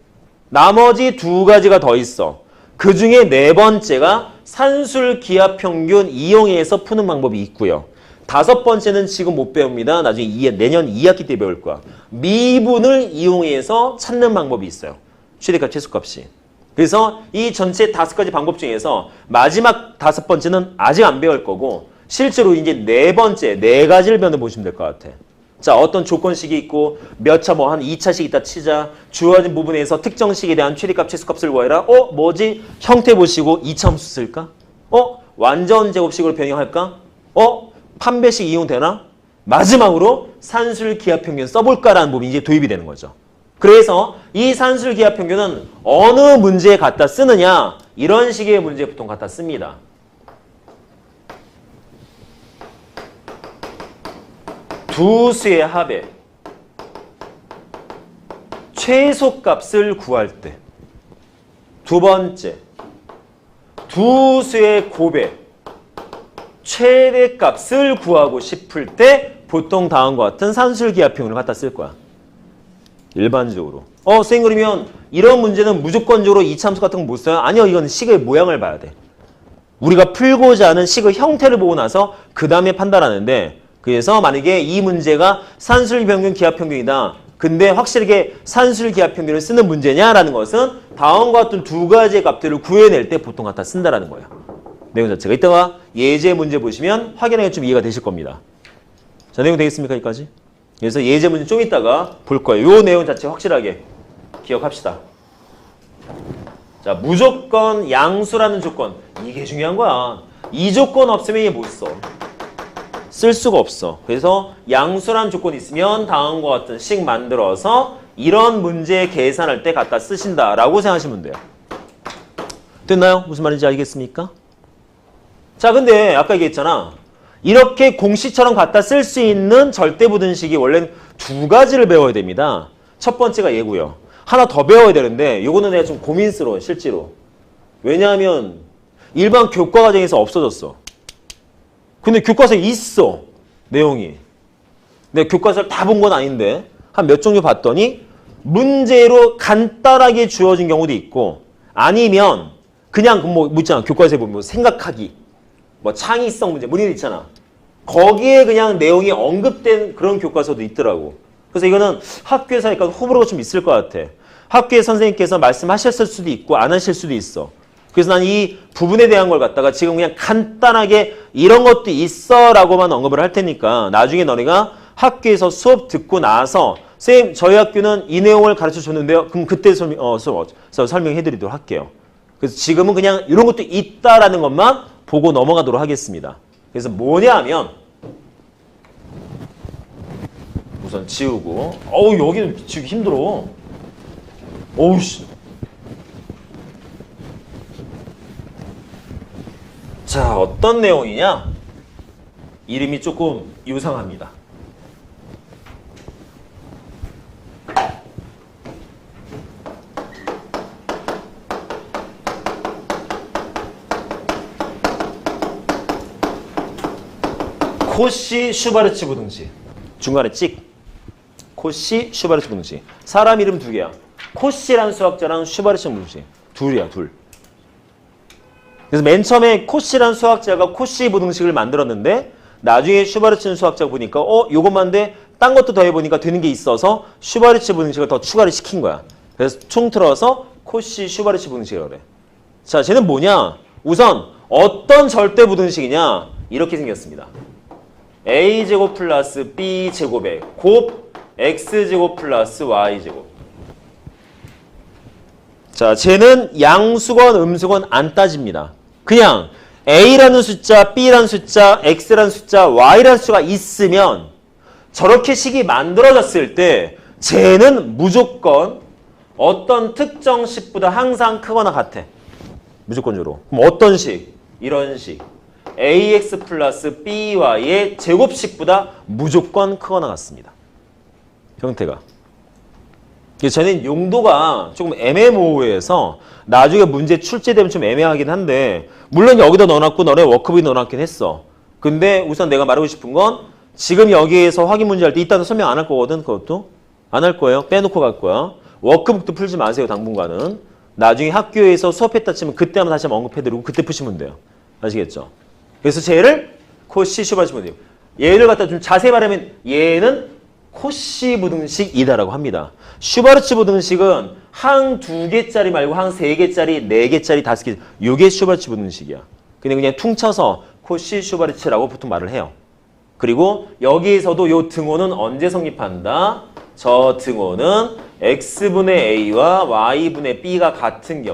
나머지 2가지가 더 있어. 그 중에 4번째가 산술 기하 평균 이용해서 푸는 방법이 있고요. 5번째는 지금 못 배웁니다. 나중에 내년 2학기 때 배울 거야. 미분을 이용해서 찾는 방법이 있어요. 최대값, 최소값이. 그래서 이 전체 5가지 방법 중에서 마지막 5번째는 아직 안 배울 거고 실제로 이제 4번째, 4가지를 배워 보시면 될 것 같아. 자, 어떤 조건식이 있고 몇 차 뭐 한 2차식 있다 치자. 주어진 부분에서 특정식에 대한 최대값, 최소값을 구해라. 뭐지? 형태 보시고 2차 함수 쓸까? 완전 제곱식으로 변형할까? 판별식 이용되나? 마지막으로 산술 기하 평균 써볼까라는 부분이 이제 도입이 되는 거죠. 그래서 이 산술 기하 평균은 어느 문제에 갖다 쓰느냐? 이런 식의 문제에 보통 갖다 씁니다. 두 수의 합에 최소값을 구할 때. 두 번째, 두 수의 곱에 최대값을 구하고 싶을 때 보통 다음과 같은 산술 기하 평균을 갖다 쓸 거야. 일반적으로. 선생님 그러면 이런 문제는 무조건적으로 이차함수 같은 거 못 써요? 아니요. 이건 식의 모양을 봐야 돼. 우리가 풀고자 하는 식의 형태를 보고 나서 그 다음에 판단하는데 그래서 만약에 이 문제가 산술 평균 기하 평균이다. 근데 확실하게 산술 기하 평균을 쓰는 문제냐라는 것은 다음과 같은 2가지의 값들을 구해낼 때 보통 갖다 쓴다라는 거예요. 내용 자체가. 이따가 예제 문제 보시면 확연하게 좀 이해가 되실 겁니다. 자, 내용 되겠습니까? 여기까지? 그래서 예제 문제 좀 이따가 볼 거예요. 요 내용 자체 확실하게 기억합시다. 자, 무조건 양수라는 조건. 이게 중요한 거야. 이 조건 없으면 얘 못 써. 쓸 수가 없어. 그래서 양수라는 조건이 있으면 다음과 같은 식 만들어서 이런 문제 계산할 때 갖다 쓰신다라고 생각하시면 돼요. 됐나요? 무슨 말인지 알겠습니까? 자, 근데 아까 얘기했잖아. 이렇게 공식처럼 갖다 쓸 수 있는 절대부등식이 원래는 2가지를 배워야 됩니다. 첫 번째가 얘고요. 하나 더 배워야 되는데 요거는 내가 좀 고민스러워 실제로. 왜냐하면 일반 교과 과정에서 없어졌어. 근데 교과서에 있어. 내용이. 내가 교과서를 다 본 건 아닌데 한 몇 종류 봤더니 문제로 간단하게 주어진 경우도 있고 아니면 그냥 뭐 있잖아. 교과서에 보면 뭐 생각하기 뭐 창의성 문제 뭐 이런 거 있잖아. 거기에 그냥 내용이 언급된 그런 교과서도 있더라고. 그래서 이거는 학교에서 하니까 호불호가 좀 있을 것 같아. 학교에 선생님께서 말씀하셨을 수도 있고 안 하실 수도 있어. 그래서 난 이 부분에 대한 걸 갖다가 지금 그냥 간단하게 이런 것도 있어 라고만 언급을 할 테니까 나중에 너네가 학교에서 수업 듣고 나서 선생님 저희 학교는 이 내용을 가르쳐 줬는데요. 그럼 그때 설명해 드리도록 할게요. 그래서 지금은 그냥 이런 것도 있다라는 것만 보고 넘어가도록 하겠습니다. 그래서 뭐냐 하면 우선 지우고 여기는 지우기 힘들어. 어우씨. 자, 어떤 내용이냐? 이름이 조금 유상합니다. 코시 슈바르츠 부등식. 중간에 찍. 코시 슈바르츠 부등식. 사람 이름 2개야. 코시라는 수학자랑 슈바르츠 부등식. 둘이야, 둘. 그래서 맨 처음에 코시라는 수학자가 코시 부등식을 만들었는데 나중에 슈바르츠 수학자가 보니까 요것만데 딴 것도 더해보니까 되는 게 있어서 슈바르츠 부등식을 더 추가를 시킨 거야. 그래서 총틀어서 코시 슈바르츠 부등식이라고 그래. 자, 쟤는 뭐냐? 우선 어떤 절대 부등식이냐? 이렇게 생겼습니다. a제곱 플러스 b제곱에 곱 x제곱 플러스 y제곱. 자, 쟤는 양수건 음수건 안 따집니다. 그냥 A라는 숫자, B라는 숫자, X라는 숫자, Y라는 숫자가 있으면 저렇게 식이 만들어졌을 때 쟤는 무조건 어떤 특정 식보다 항상 크거나 같아. 무조건적으로. 그럼 어떤 식? 이런 식. AX 플러스 BY의 제곱식보다 무조건 크거나 같습니다. 형태가. 쟤는 용도가 조금 애매모호해서 나중에 문제 출제되면 좀 애매하긴 한데 물론 여기다 넣어놨고 너네 워크북에 넣어놨긴 했어. 근데 우선 내가 말하고 싶은 건 지금 여기에서 확인 문제 할 때 이따는 설명 안 할 거거든. 그것도 안 할 거예요. 빼놓고 갈 거야. 워크북도 풀지 마세요. 당분간은. 나중에 학교에서 수업했다 치면 그때 한번 다시 한번 언급해드리고 그때 푸시면 돼요. 아시겠죠? 그래서 쟤를 코시 슈바르츠 부등식. 얘를 갖다 좀 자세히 말하면 얘는 코시 부등식이다라고 합니다. 슈바르츠 부등식은 항 2개짜리 말고 항 3개짜리, 4개짜리, 5개. 요게 슈바르츠 부등식이야. 그냥 퉁쳐서 코시 슈바르츠라고 보통 말을 해요. 그리고 여기에서도 요 등호는 언제 성립한다? 저 등호는 x분의 a와 y분의 b가 같은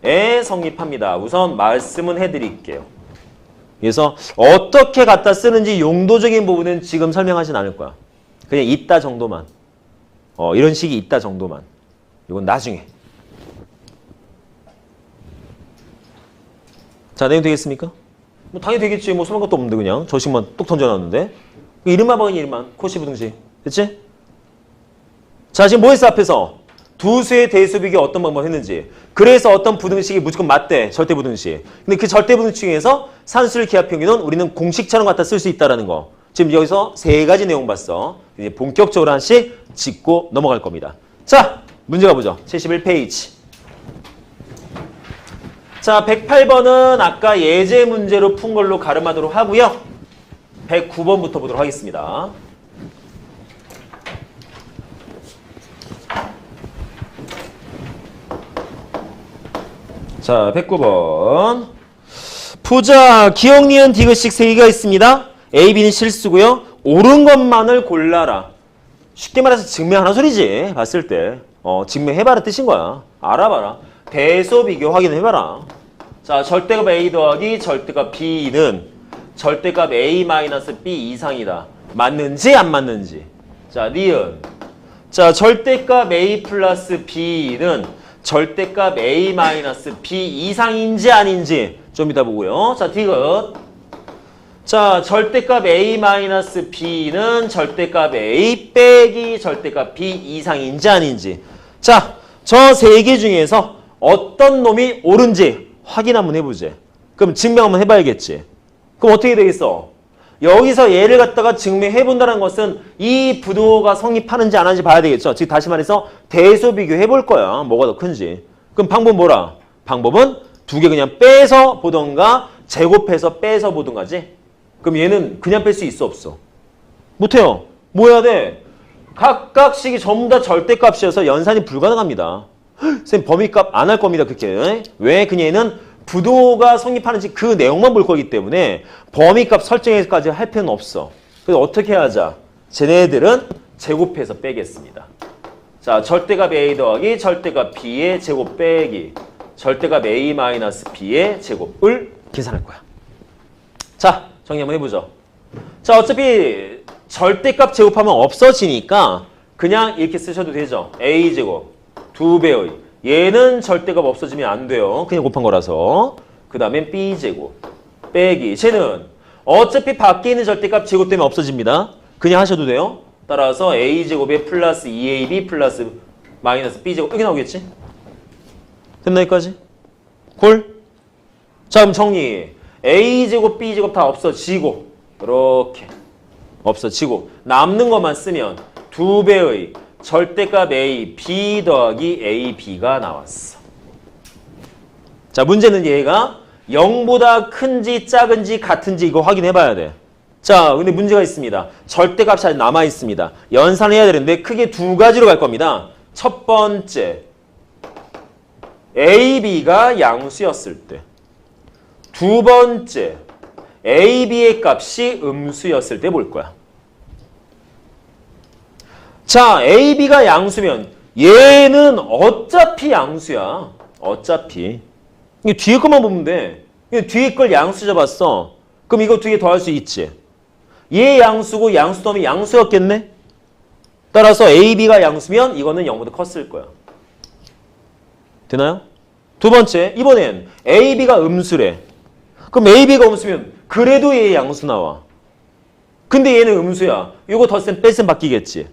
경우에 성립합니다. 우선 말씀은 해드릴게요. 그래서 어떻게 갖다 쓰는지 용도적인 부분은 지금 설명하진 않을 거야. 그냥 있다 정도만. 이런 식이 있다 정도만. 이건 나중에. 자, 내용 되겠습니까? 뭐 당연히 되겠지. 뭐 수만 것도 없는데 그냥 저식만 뚝 던져놨는데. 이름만 봐요. 이름만. 코시 부등식. 됐지? 자, 지금 뭐 했어 앞에서? 두 수의 대수 비교 어떤 방법 했는지. 그래서 어떤 부등식이 무조건 맞대. 절대 부등식. 근데 그 절대 부등식 중에서 산수를 기하 평균은 우리는 공식처럼 갖다 쓸 수 있다라는 거. 지금 여기서 3가지 내용 봤어. 이제 본격적으로 하나씩 짚고 넘어갈 겁니다. 자, 문제 가보죠. 71페이지. 자, 108번은 아까 예제 문제로 푼 걸로 가름하도록 하고요. 109번부터 보도록 하겠습니다. 자, 109번. 보자. 기억, 니은, 디귿식 3개가 있습니다. A, B는 실수고요. 옳은 것만을 골라라. 쉽게 말해서 증명하는 소리지. 봤을 때. 증명해봐라 뜻인 거야. 알아봐라. 대소 비교 확인해봐라. 자, 절대값 A 더하기 절대값 B는 절대값 A 마이너스 B 이상이다. 맞는지 안 맞는지. 자, 니은. 자, 절대값 A 플러스 B는 절대값 A 마이너스 B 이상인지 아닌지 좀 이따 보고요. 자, 디귿. 자, 절대값 A 마이너스 B는 절대값 A 빼기 절대값 B 이상인지 아닌지. 자, 저 3개 중에서 어떤 놈이 옳은지 확인 한번 해보지. 그럼 증명 한번 해봐야겠지. 그럼 어떻게 되겠어? 여기서 얘를 갖다가 증명해본다는 것은 이 부도가 성립하는지 안 하는지 봐야 되겠죠. 즉 다시 말해서 대소 비교해볼 거야. 뭐가 더 큰지. 그럼 방법 뭐라? 방법은 2개 그냥 빼서 보던가 제곱해서 빼서 보던가지. 그럼 얘는 그냥 뺄 수 있어 없어? 못해요. 뭐 해야 돼? 각각식이 전부 다 절대값이어서 연산이 불가능합니다. 선생님 범위값 안 할 겁니다. 그렇게. 왜? 그냥 얘는 부도가 성립하는지 그 내용만 볼 거기 때문에 범위값 설정해서까지 할 필요는 없어. 그래서 어떻게 하자? 쟤네들은 제곱해서 빼겠습니다. 자, 절대값 A 더하기 절대값 B의 제곱 빼기 절대값 A 마이너스 B의 제곱을 계산할 거야. 자, 정리 한번 해보죠. 자, 어차피 절대값 제곱하면 없어지니까 그냥 이렇게 쓰셔도 되죠. A제곱 2배의 얘는 절대값 없어지면 안 돼요. 그냥 곱한 거라서. 그 다음에 B제곱 빼기 쟤는 어차피 밖에 있는 절대값 제곱되면 없어집니다. 그냥 하셔도 돼요. 따라서 A제곱에 플러스 2AB 플러스 마이너스 B제곱 이렇게 나오겠지? 됐나 여기까지? 콜? 자, 그럼 정리. A제곱 B제곱 다 없어지고 이렇게 없어지고 남는 것만 쓰면 2배의 절대값 A, B 더하기 A, B가 나왔어. 자, 문제는 얘가 0보다 큰지 작은지 같은지 이거 확인해 봐야 돼. 자, 근데 문제가 있습니다. 절대값이 아직 남아 있습니다. 연산을 해야 되는데 크게 2가지로 갈 겁니다. 첫 번째, A, B가 양수였을 때. 두 번째, A, B의 값이 음수였을 때 볼 거야. 자, A, B가 양수면 얘는 어차피 양수야. 어차피. 이게 뒤에 것만 보면 돼. 뒤에 걸 양수 잡았어. 그럼 이거 두 개 더할 수 있지. 얘 양수고 양수 더하면 양수였겠네? 따라서 A, B가 양수면 이거는 0보다 컸을 거야. 되나요? 두 번째, 이번엔 A, B가 음수래. 그럼 A, B가 음수면 그래도 얘 양수 나와. 근데 얘는 음수야. 이거 덧셈 뺄셈 바뀌겠지.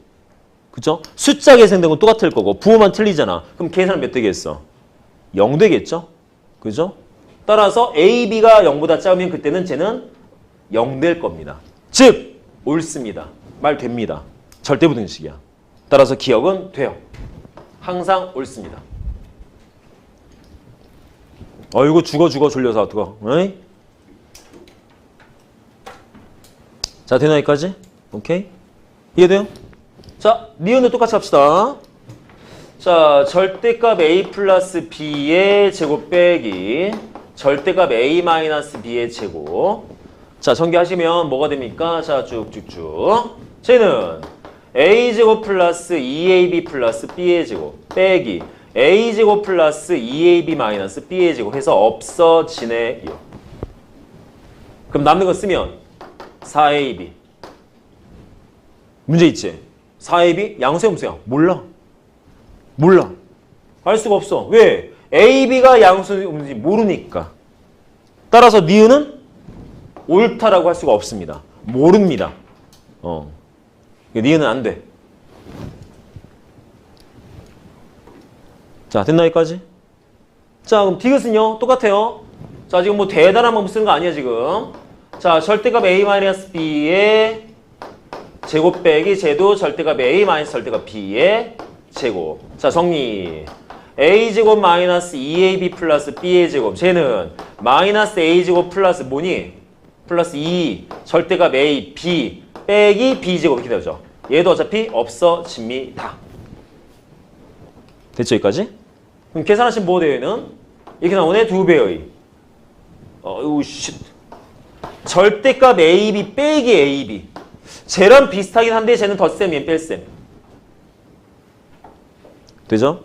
그죠? 숫자 계산된 건 똑같을 거고 부호만 틀리잖아. 그럼 계산은 몇 되겠어? 0 되겠죠? 그죠? 따라서 A, B가 0보다 작으면 그때는 쟤는 0 될 겁니다. 즉 옳습니다. 말 됩니다. 절대부등식이야. 따라서 기억은 돼요. 항상 옳습니다. 어이구 죽어 졸려서 어떡하. 어이? 자 되나 여기까지? 오케이? 이해돼요? 자 니은도 똑같이 합시다. 자 절대값 A 플러스 B의 제곱 빼기 절대값 A 마이너스 B의 제곱. 자 전개하시면 뭐가 됩니까? 자 쭉쭉쭉. 쟤는 A제곱 플러스 2AB 플러스 B의 제곱 빼기 A제곱 플러스 2AB 마이너스 B의 제곱 해서 없어지네요. 그럼 남는 거 쓰면 4AB. 문제 있지? 4AB? 양수야 음수야? 몰라. 알 수가 없어. 왜? AB가 양수인지 모르니까. 따라서 니은은 옳다라고 할 수가 없습니다. 모릅니다. 니은은 안 돼. 자, 됐나 여기까지? 자, 그럼 디귿은요? 똑같아요. 자, 지금 뭐 대단한 방법 쓰는 거 아니야, 지금. 자, 절대값 A-B의 제곱 빼기 제도 절대값 A 마이너스 절대값 B의 제곱. 자, 정리. A제곱 마이너스 2AB 플러스 B의 제곱. 쟤는 마이너스 A제곱 플러스 뭐니? 플러스 2 절대값 A, B 빼기 B제곱 이렇게 되죠. 얘도 어차피 없어집니다. 됐죠, 여기까지? 그럼 계산하시면 뭐 돼요, 얘는? 이렇게 나오네, 2배의. 절대값 AB 빼기 AB. 쟤랑 비슷하긴 한데 쟤는 덧셈, 얘는 뺄셈. 되죠?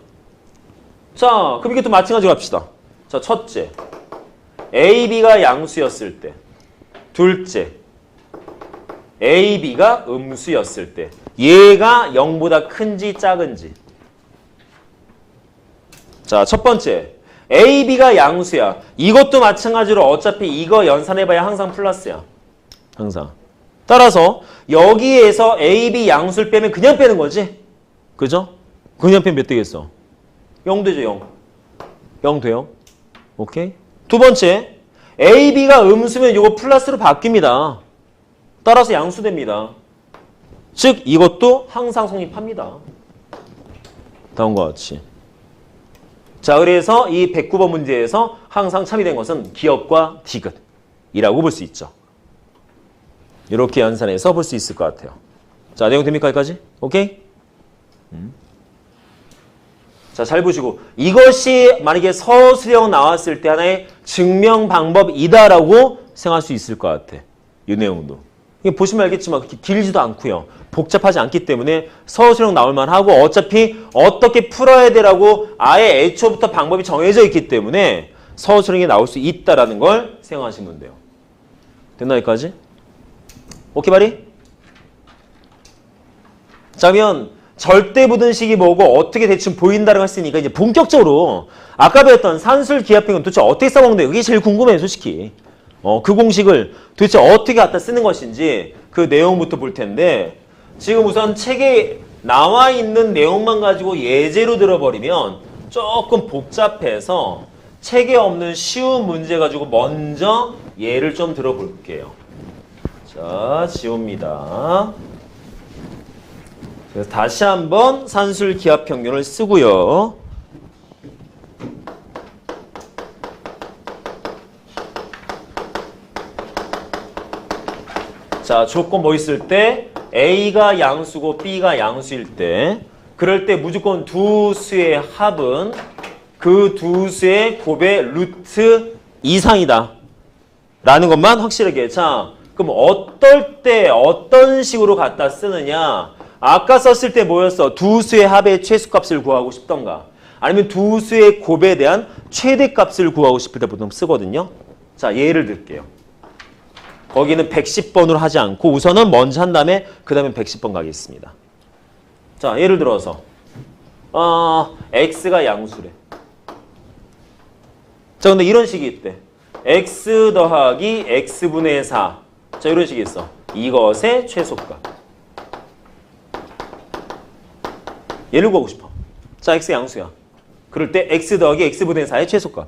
자, 그럼 이게 또 마찬가지로 합시다. 자, 첫째. AB가 양수였을 때. 둘째. AB가 음수였을 때. 얘가 0보다 큰지 작은지. 자, 첫 번째. AB가 양수야. 이것도 마찬가지로 어차피 이거 연산해봐야 항상 플러스야. 항상. 따라서 여기에서 AB 양수를 빼면 그냥 빼는 거지. 그죠? 그냥 빼면 몇 되겠어? 0 되죠, 0. 0 돼요. 오케이? 두 번째. AB가 음수면 이거 플러스로 바뀝니다. 따라서 양수됩니다. 즉 이것도 항상 성립합니다. 다음과 같이. 자, 그래서 이 109번 문제에서 항상 참여된 것은 기억과 디귿이라고 볼 수 있죠. 이렇게 연산해서 볼 수 있을 것 같아요. 자, 내용 됩니까? 여기까지? 오케이? 자, 잘 보시고 이것이 만약에 서술형 나왔을 때 하나의 증명 방법이다라고 생각할 수 있을 것 같아. 이 내용도. 보시면 알겠지만 그렇게 길지도 않고요. 복잡하지 않기 때문에 서술형 나올 만하고 어차피 어떻게 풀어야 되라고 아예 애초부터 방법이 정해져 있기 때문에 서술형이 나올 수 있다라는 걸 생각하시면 돼요. 됐나 여기까지? 오케이 바리? 자, 그러면 절대부등식이 뭐고 어떻게 대충 보인다라고 했으니까 이제 본격적으로 아까 배웠던 산술기하평은 도대체 어떻게 써먹는데 그게 제일 궁금해요, 솔직히. 그 공식을 도대체 어떻게 갖다 쓰는 것인지 그 내용부터 볼 텐데 지금 우선 책에 나와 있는 내용만 가지고 예제로 들어버리면 조금 복잡해서 책에 없는 쉬운 문제 가지고 먼저 예를 좀 들어볼게요. 자, 지웁니다. 그래서 다시 한번 산술기하평균을 쓰고요. 자, 조건 뭐 있을 때 A가 양수고 B가 양수일 때 그럴 때 무조건 두 수의 합은 그 두 수의 곱의 루트 이상이다 라는 것만 확실하게. 자, 그럼 어떨 때 어떤 식으로 갖다 쓰느냐. 아까 썼을 때 뭐였어? 두 수의 합의 최소값을 구하고 싶던가 아니면 두 수의 곱에 대한 최대값을 구하고 싶을 때 보통 쓰거든요. 자, 예를 들게요. 거기는 110번으로 하지 않고 우선은 먼저 한 다음에 그 다음에 110번 가겠습니다. 자, 예를 들어서 x가 양수래. 자, 근데 이런 식이 있대. x 더하기 x분의 4. 자, 이런 식이 있어. 이것의 최소값. 얘를 구하고 싶어. 자, x 양수야. 그럴 때 x 더하기 x분의 4의 최소값.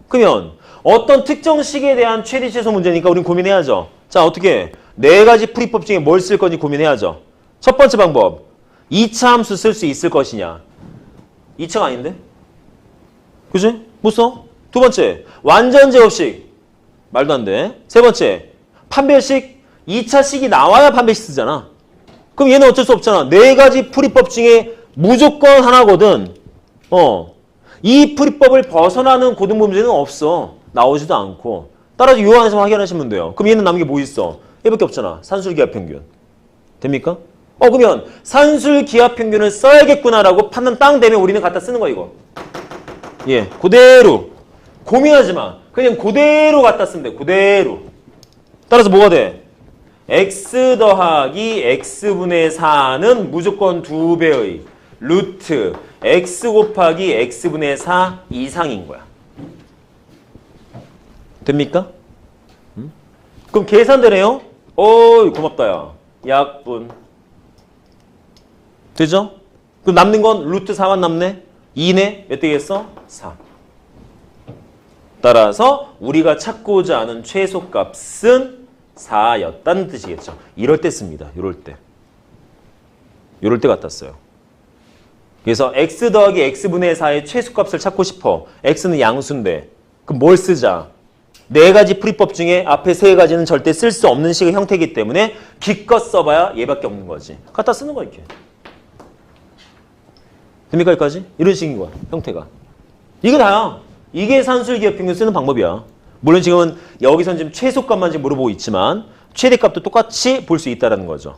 그러면 어떤 특정 식에 대한 최대 최소 문제니까 우린 고민해야죠. 자, 어떻게? 네 가지 풀이법 중에 뭘 쓸 건지 고민해야죠. 첫 번째 방법. 2차 함수 쓸 수 있을 것이냐. 2차가 아닌데? 그지? 못 써? 두 번째. 완전 제곱식. 말도 안 돼. 세 번째. 판별식. 2차식이 나와야 판별식 쓰잖아. 그럼 얘는 어쩔 수 없잖아. 네 가지 풀이법 중에 무조건 하나거든. 이 풀이법을 벗어나는 고등부 문제는 없어. 나오지도 않고. 따라서 요 안에서 확인하시면 돼요. 그럼 얘는 남은 게 뭐 있어? 얘밖에 없잖아. 산술기하평균. 됩니까? 그러면 산술기하평균을 써야겠구나라고 판단 땅 되면 우리는 갖다 쓰는 거야, 이거. 예, 그대로. 고민하지 마. 그냥 그대로 갖다 쓰면 돼. 그대로. 따라서 뭐가 돼? x 더하기 x분의 4는 무조건 2배의 루트 x 곱하기 x분의 4 이상인 거야. 됩니까? 그럼 계산되네요? 고맙다, 야. 약분. 되죠? 그럼 남는 건 루트 4만 남네? 2네? 몇 되겠어? 4. 따라서 우리가 찾고자 하는 최소값은 4였다는 뜻이겠죠. 이럴 때 씁니다. 이럴 때. 이럴 때 갖다 써요. 그래서 x 더하기 x분의 4의 최소값을 찾고 싶어. x는 양수인데. 그럼 뭘 쓰자? 네 가지 풀이법 중에 앞에 세 가지는 절대 쓸 수 없는 식의 형태이기 때문에 기껏 써봐야 얘밖에 없는 거지. 갖다 쓰는 거야, 이렇게. 됩니까, 여기까지? 이런 식인 거야, 형태가. 이게 다야. 이게 산술기하평균 쓰는 방법이야. 물론 지금은 여기선 지금 최소값만 지금 물어보고 있지만 최대값도 똑같이 볼 수 있다는 거죠.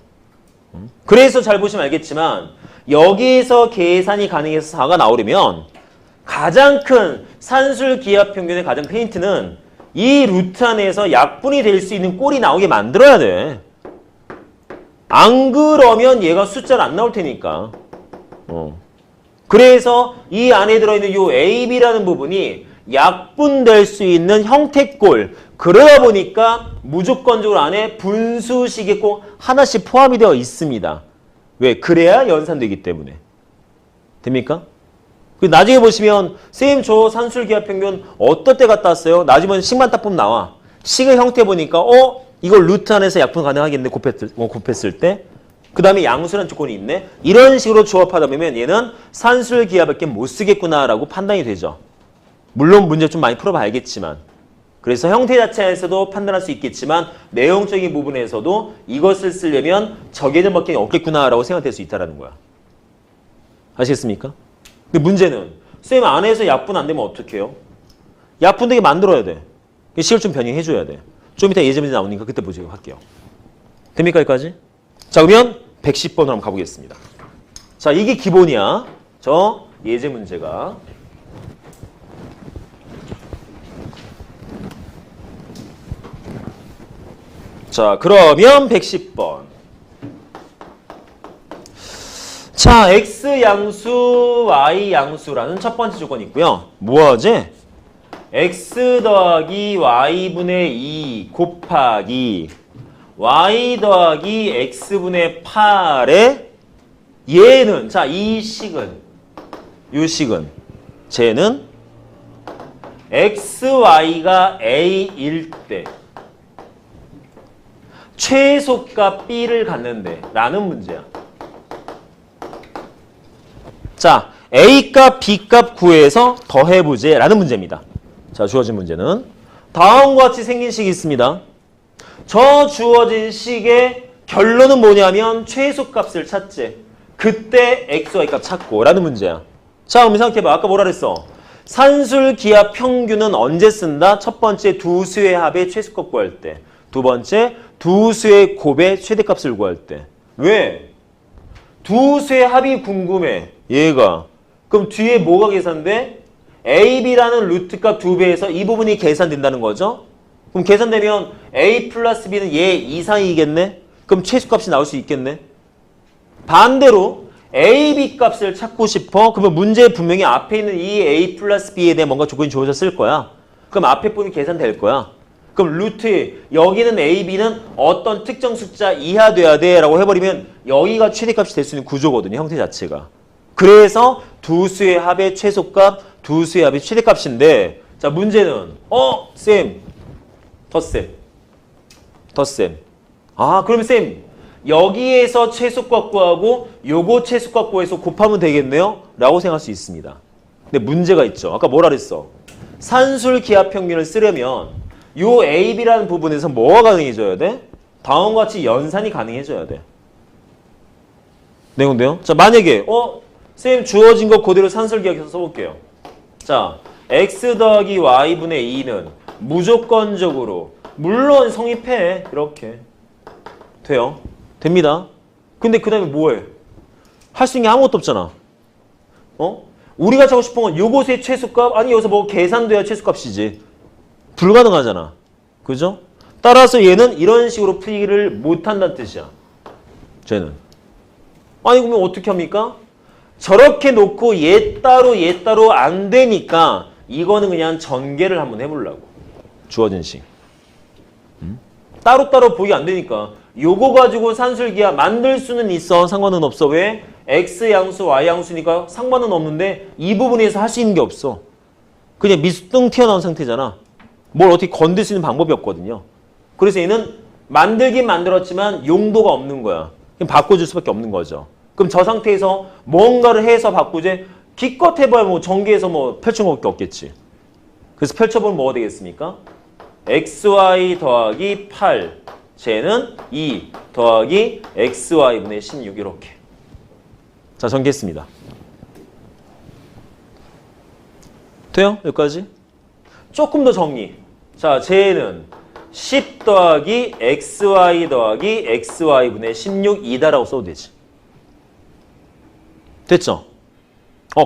그래서 잘 보시면 알겠지만 여기에서 계산이 가능해서 4가 나오려면 가장 큰 산술기하평균의 가장 큰 힌트는 이 루트 안에서 약분이 될 수 있는 꼴이 나오게 만들어야 돼. 안 그러면 얘가 숫자는 안 나올 테니까. 그래서 이 안에 들어있는 이 A, B라는 부분이 약분될 수 있는 형태꼴. 그러다 보니까 무조건적으로 안에 분수식이 꼭 하나씩 포함이 되어 있습니다. 왜? 그래야 연산되기 때문에. 됩니까? 나중에 보시면 쌤 저 산술기하평균 어떨 때 갖다 왔어요? 나중에 식만 딱 보면 나와. 식의 형태 보니까 이걸 루트 안에서 약분 가능하겠네. 곱했을 때. 그 다음에 양수라는 조건이 있네. 이런 식으로 조합하다 보면 얘는 산술기하밖에 못 쓰겠구나라고 판단이 되죠. 물론 문제 좀 많이 풀어봐 알겠지만. 그래서 형태 자체에서도 판단할 수 있겠지만 내용적인 부분에서도 이것을 쓰려면 저 개념밖에 없겠구나라고 생각될 수 있다는 거야. 아시겠습니까? 근데 문제는 쌤 안에서 약분 안 되면 어떻게 해요? 약분되게 만들어야 돼. 식을 좀 변형해줘야 돼. 좀 이따 예제 문제 나오니까 그때 보시고 할게요. 됩니까 여기까지? 자 그러면 110번으로 한번 가보겠습니다. 자 이게 기본이야. 저 예제 문제가. 자 그러면 110번. 자 x 양수, y 양수라는 첫 번째 조건이 있고요. 뭐하지? x 더하기 y분의 2 곱하기 y 더하기 x분의 8에 얘는 자 이 식은 이 식은 쟤는 x, y가 a일 때 최소값 b를 갖는데 라는 문제야. 자 a값, b값 구해서 더해보제 라는 문제입니다. 자 주어진 문제는 다음과 같이 생긴 식이 있습니다. 저 주어진 식의 결론은 뭐냐면 최소값을 찾지. 그때 x, y 값 찾고 라는 문제야. 자 그럼 생각해봐. 아까 뭐라 그랬어? 산술기하 평균은 언제 쓴다? 첫 번째 두 수의 합의 최소값 구할 때. 두 번째 두 수의 곱의 최대값을 구할 때. 왜? 두 수의 합이 궁금해. 얘가. 그럼 뒤에 뭐가 계산돼? AB라는 루트값 2배에서 이 부분이 계산된다는 거죠. 그럼 계산되면 A 플러스 B는 얘 이상이겠네? 그럼 최소값이 나올 수 있겠네? 반대로 AB 값을 찾고 싶어? 그러면 문제에 분명히 앞에 있는 이 A 플러스 B에 대한 뭔가 조건이 주어졌을 거야. 그럼 앞에 부분이 계산될 거야. 그럼 루트 여기는 AB는 어떤 특정 숫자 이하 돼야 돼 라고 해버리면 여기가 최대값이 될 수 있는 구조거든요. 형태 자체가. 그래서 두 수의 합의 최소값, 두 수의 합의 최대값인데 자 문제는 쌤 덧셈 아 그러면 쌤 여기에서 최소값 구하고 요거 최소값 구해서 곱하면 되겠네요? 라고 생각할 수 있습니다. 근데 문제가 있죠. 아까 뭐라 그랬어? 산술 기하 평균을 쓰려면 요 AB라는 부분에서 뭐가 가능해져야 돼? 다음과 같이 연산이 가능해져야 돼. 네, 근데요? 자, 만약에 쌤 주어진 거 그대로 산술 기하에서 써볼게요. 자, x 더하기 y분의 2는 무조건적으로 물론 성립해. 이렇게. 돼요. 됩니다. 근데 그 다음에 뭐해? 할 수 있는 게 아무것도 없잖아. 우리가 찾고 싶은 건 요것의 최소값? 아니 여기서 뭐 계산돼야 최소값이지. 불가능하잖아. 그죠? 따라서 얘는 이런 식으로 풀이를 못한다는 뜻이야. 쟤는. 아니 그러면 어떻게 합니까? 저렇게 놓고 얘 따로 안 되니까 이거는 그냥 전개를 한번 해보려고. 주어진 식. 따로따로 보기 안 되니까 요거 가지고 산술기하 만들 수는 있어. 상관은 없어. 왜? X 양수, Y 양수니까 상관은 없는데 이 부분에서 할 수 있는 게 없어. 그냥 미수뚱 튀어나온 상태잖아. 뭘 어떻게 건들 수 있는 방법이 없거든요. 그래서 얘는 만들긴 만들었지만 용도가 없는 거야. 그냥 바꿔줄 수밖에 없는 거죠. 그럼 저 상태에서 뭔가를 해서 바꾸지 기껏 해봐야 뭐 전개해서 뭐 펼친 것밖에 없겠지. 그래서 펼쳐보면 뭐가 되겠습니까? xy 더하기 8 쟤는 2 더하기 xy분의 16 이렇게. 자 전개했습니다. 돼요? 여기까지? 조금 더 정리. 자 쟤는 10 더하기 xy 더하기 xy분의 16이다라고 써도 되지. 됐죠?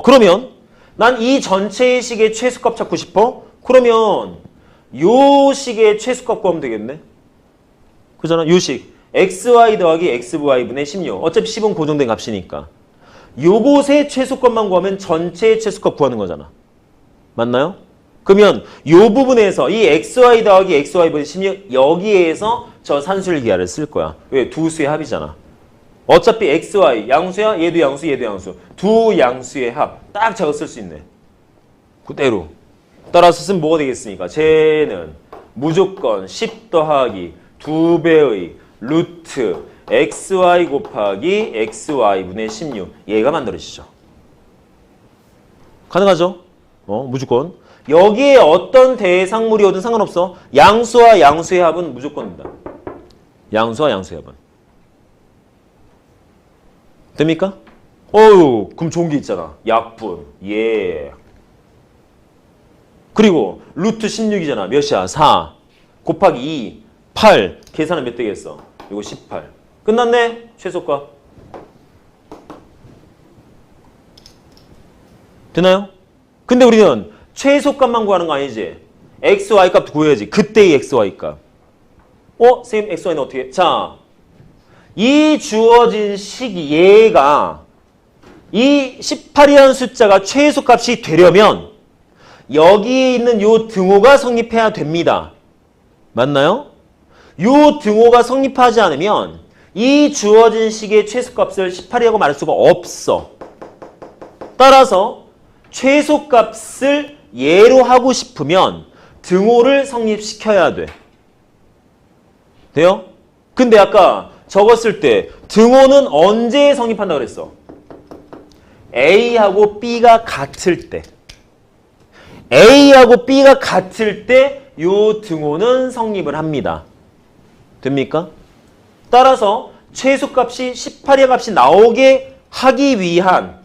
그러면 난 이 전체의 식의 최소값 찾고 싶어? 그러면 요 식의 최소값 구하면 되겠네? 그잖아? 요 식. xy 더하기 xy분의 16. 어차피 10은 고정된 값이니까. 요것의 최소값만 구하면 전체의 최소값 구하는 거잖아. 맞나요? 그러면 요 부분에서 이 xy 더하기 xy분의 16 여기에서 저 산술기하를 쓸 거야. 왜? 두 수의 합이잖아. 어차피 xy 양수야. 얘도 양수, 얘도 양수. 두 양수의 합. 딱 저거 쓸 수 있네. 그대로. 따라서 쓰면 뭐가 되겠습니까? 쟤는 무조건 10 더하기 2배의 루트 xy 곱하기 xy분의 16. 얘가 만들어지죠. 가능하죠? 무조건. 여기에 어떤 대상물이 오든 상관없어. 양수와 양수의 합은 무조건입니다. 양수와 양수의 합은. 됩니까? 그럼 좋은 게 있잖아. 약분. 예. 그리고 루트 16이잖아. 몇이야? 4 곱하기 2, 8. 계산은 몇 되겠어? 이거 18. 끝났네? 최소값. 되나요? 근데 우리는 최소값만 구하는 거 아니지? x, y 값도 구해야지. 그때의 x, y 값. 선생님 x, y는 어떻게 해? 자, 이 주어진 식이 얘가 이 18이라는 숫자가 최소값이 되려면 여기에 있는 요 등호가 성립해야 됩니다. 맞나요? 요 등호가 성립하지 않으면 이 주어진 식의 최소값을 18이라고 말할 수가 없어. 따라서 최소값을 예로 하고 싶으면 등호를 성립시켜야 돼. 돼요? 근데 아까 적었을 때 등호는 언제 성립한다고 그랬어? A하고 B가 같을 때. A하고 B가 같을 때 요 등호는 성립을 합니다. 됩니까? 따라서 최소값이 18의 값이 나오게 하기 위한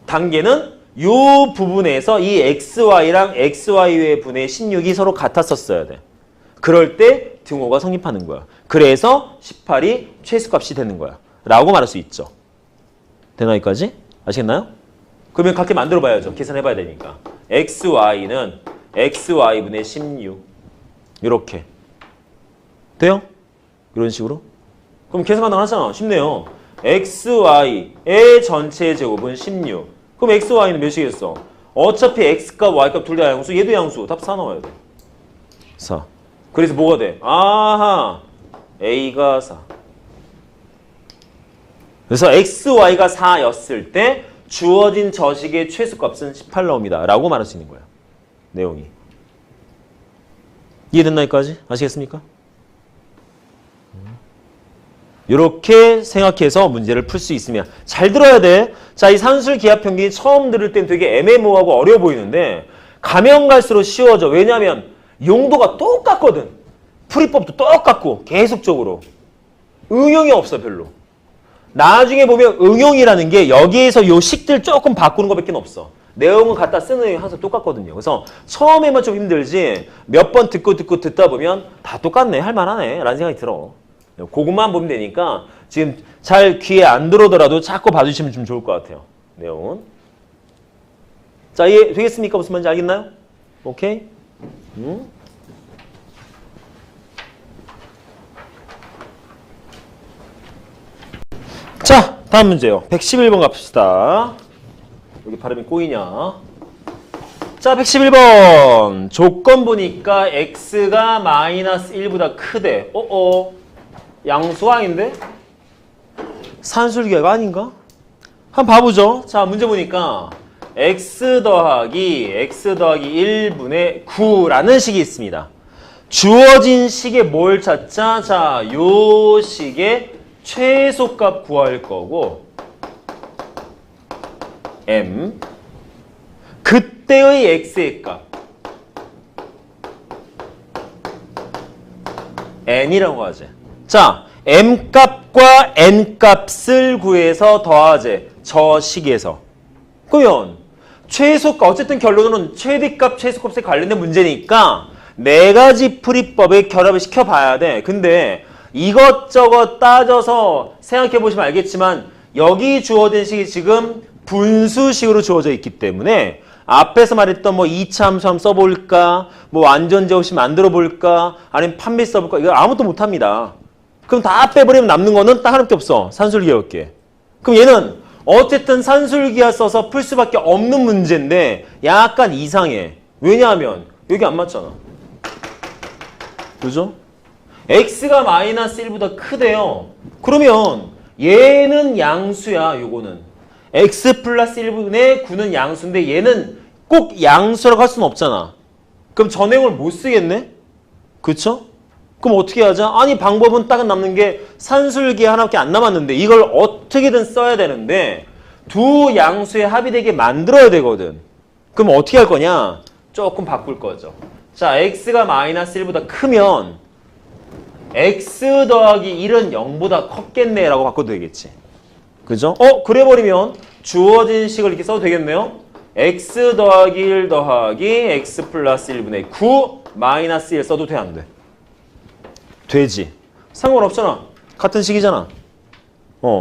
단계는 요 부분에서 이 XY랑 XY의 분의 16이 서로 같았었어야 돼. 그럴 때 등호가 성립하는 거야. 그래서 18이 최소값이 되는 거야. 라고 말할 수 있죠. 되나 여기까지? 아시겠나요? 그러면 각기 만들어 봐야죠. 계산해 봐야 되니까. xy는 xy분의 16 이렇게 돼요? 이런 식으로. 그럼 계산 가능하잖아. 쉽네요. xy의 전체 제곱은 16. 그럼 xy는 몇이겠어? 어차피 x값 y값 둘 다 양수, 얘도 양수. 답 4 나와야 돼. 4. 그래서 뭐가 돼? 아하, a가 4. 그래서 xy가 4였을 때 주어진 저식의 최소값은 18 나옵니다. 라고 말할 수 있는 거야. 내용이. 이해됐나 여기까지? 아시겠습니까? 이렇게 생각해서 문제를 풀 수 있으면 잘 들어야 돼. 자, 이 산술 기하 평균이 처음 들을 땐 되게 애매모호하고 어려워 보이는데 가면 갈수록 쉬워져. 왜냐하면 용도가 똑같거든. 풀이법도 똑같고 계속적으로. 응용이 없어 별로. 나중에 보면 응용이라는 게 여기에서 요 식들 조금 바꾸는 것밖에 없어. 내용은 갖다 쓰는 내용이 항상 똑같거든요. 그래서 처음에만 좀 힘들지 몇 번 듣다 보면 다 똑같네. 할만하네. 라는 생각이 들어. 그것만 보면 되니까 지금 잘 귀에 안 들어오더라도 자꾸 봐주시면 좀 좋을 것 같아요. 내용은. 자, 이해 되겠습니까? 무슨 말인지 알겠나요? 오케이? 자, 다음 문제요. 111번 갑시다. 여기 발음이 꼬이냐? 자, 111번. 조건 보니까 x가 마이너스 1보다 크대. 양수가 아닌데? 산술기하가 아닌가? 한번 봐보죠. 자, 문제 보니까 x 더하기 1분의 9라는 식이 있습니다. 주어진 식에 뭘 찾자? 자, 요 식의 최소값 구할 거고 m 그때의 x의 값 n이라고 하지. 자, m값과 n값을 구해서 더하재. 저 식에서. 그러면 최소값, 어쨌든 결론은 최대값, 최소값에 관련된 문제니까 네 가지 풀이법에 결합을 시켜봐야 돼. 근데 이것저것 따져서 생각해보시면 알겠지만 여기 주어진 식이 지금 분수식으로 주어져 있기 때문에 앞에서 말했던 뭐 2차 함수 한번 써볼까, 뭐 완전 제곱식 만들어 볼까, 아니면 판매 써볼까, 이거 아무것도 못합니다. 그럼 다 빼버리면 남는 거는 딱 하나밖에 없어. 산술기하였게. 그럼 얘는 어쨌든 산술기하 써서 풀 수밖에 없는 문제인데 약간 이상해. 왜냐하면 여기 안 맞잖아. 그죠? x가 마이너스 1보다 크대요. 그러면 얘는 양수야. 요거는 x 플러스 1분의 9는 양수인데 얘는 꼭 양수라고 할 수는 없잖아. 그럼 저 내용을 못 쓰겠네? 그쵸? 그럼 어떻게 하자? 아니 방법은 딱 남는 게 산술기 하나밖에 안 남았는데 이걸 어떻게든 써야 되는데 두 양수의 합이 되게 만들어야 되거든. 그럼 어떻게 할 거냐? 조금 바꿀 거죠. 자, x가 마이너스 1보다 크면 x 더하기 1은 0보다 컸겠네 라고 바꿔도 되겠지. 그죠? 그래버리면 주어진 식을 이렇게 써도 되겠네요. x 더하기 1 더하기 x 플러스 1분의 9 마이너스 1 써도 돼, 안 돼? 되지. 상관없잖아. 같은 식이잖아.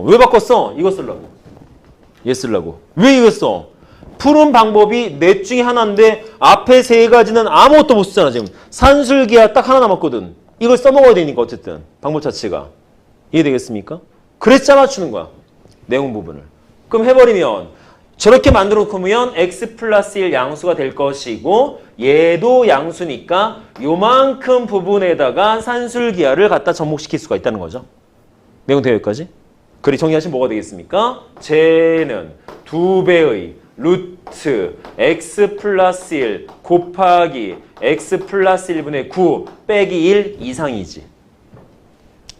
왜 바꿨어? 이거 쓰려고. 얘 쓰려고. 왜 이거 써? 푸는 방법이 넷 중에 하나인데 앞에 세 가지는 아무것도 못 쓰잖아. 지금 산술기하 딱 하나 남았거든. 이걸 써먹어야 되니까 어쨌든 방법 자체가. 이해되겠습니까? 그래서 짜맞추는 거야. 내용 부분을. 그럼 해버리면 저렇게 만들어 놓으면 x 플러스 1 양수가 될 것이고 얘도 양수니까 요만큼 부분에다가 산술기하를 갖다 접목시킬 수가 있다는 거죠. 내용 되어 여기까지? 그리 정리하시면 뭐가 되겠습니까? 쟤는 2배의 루트 x 플러스 1 곱하기 x 플러스 1분의 9 빼기 1 이상이지.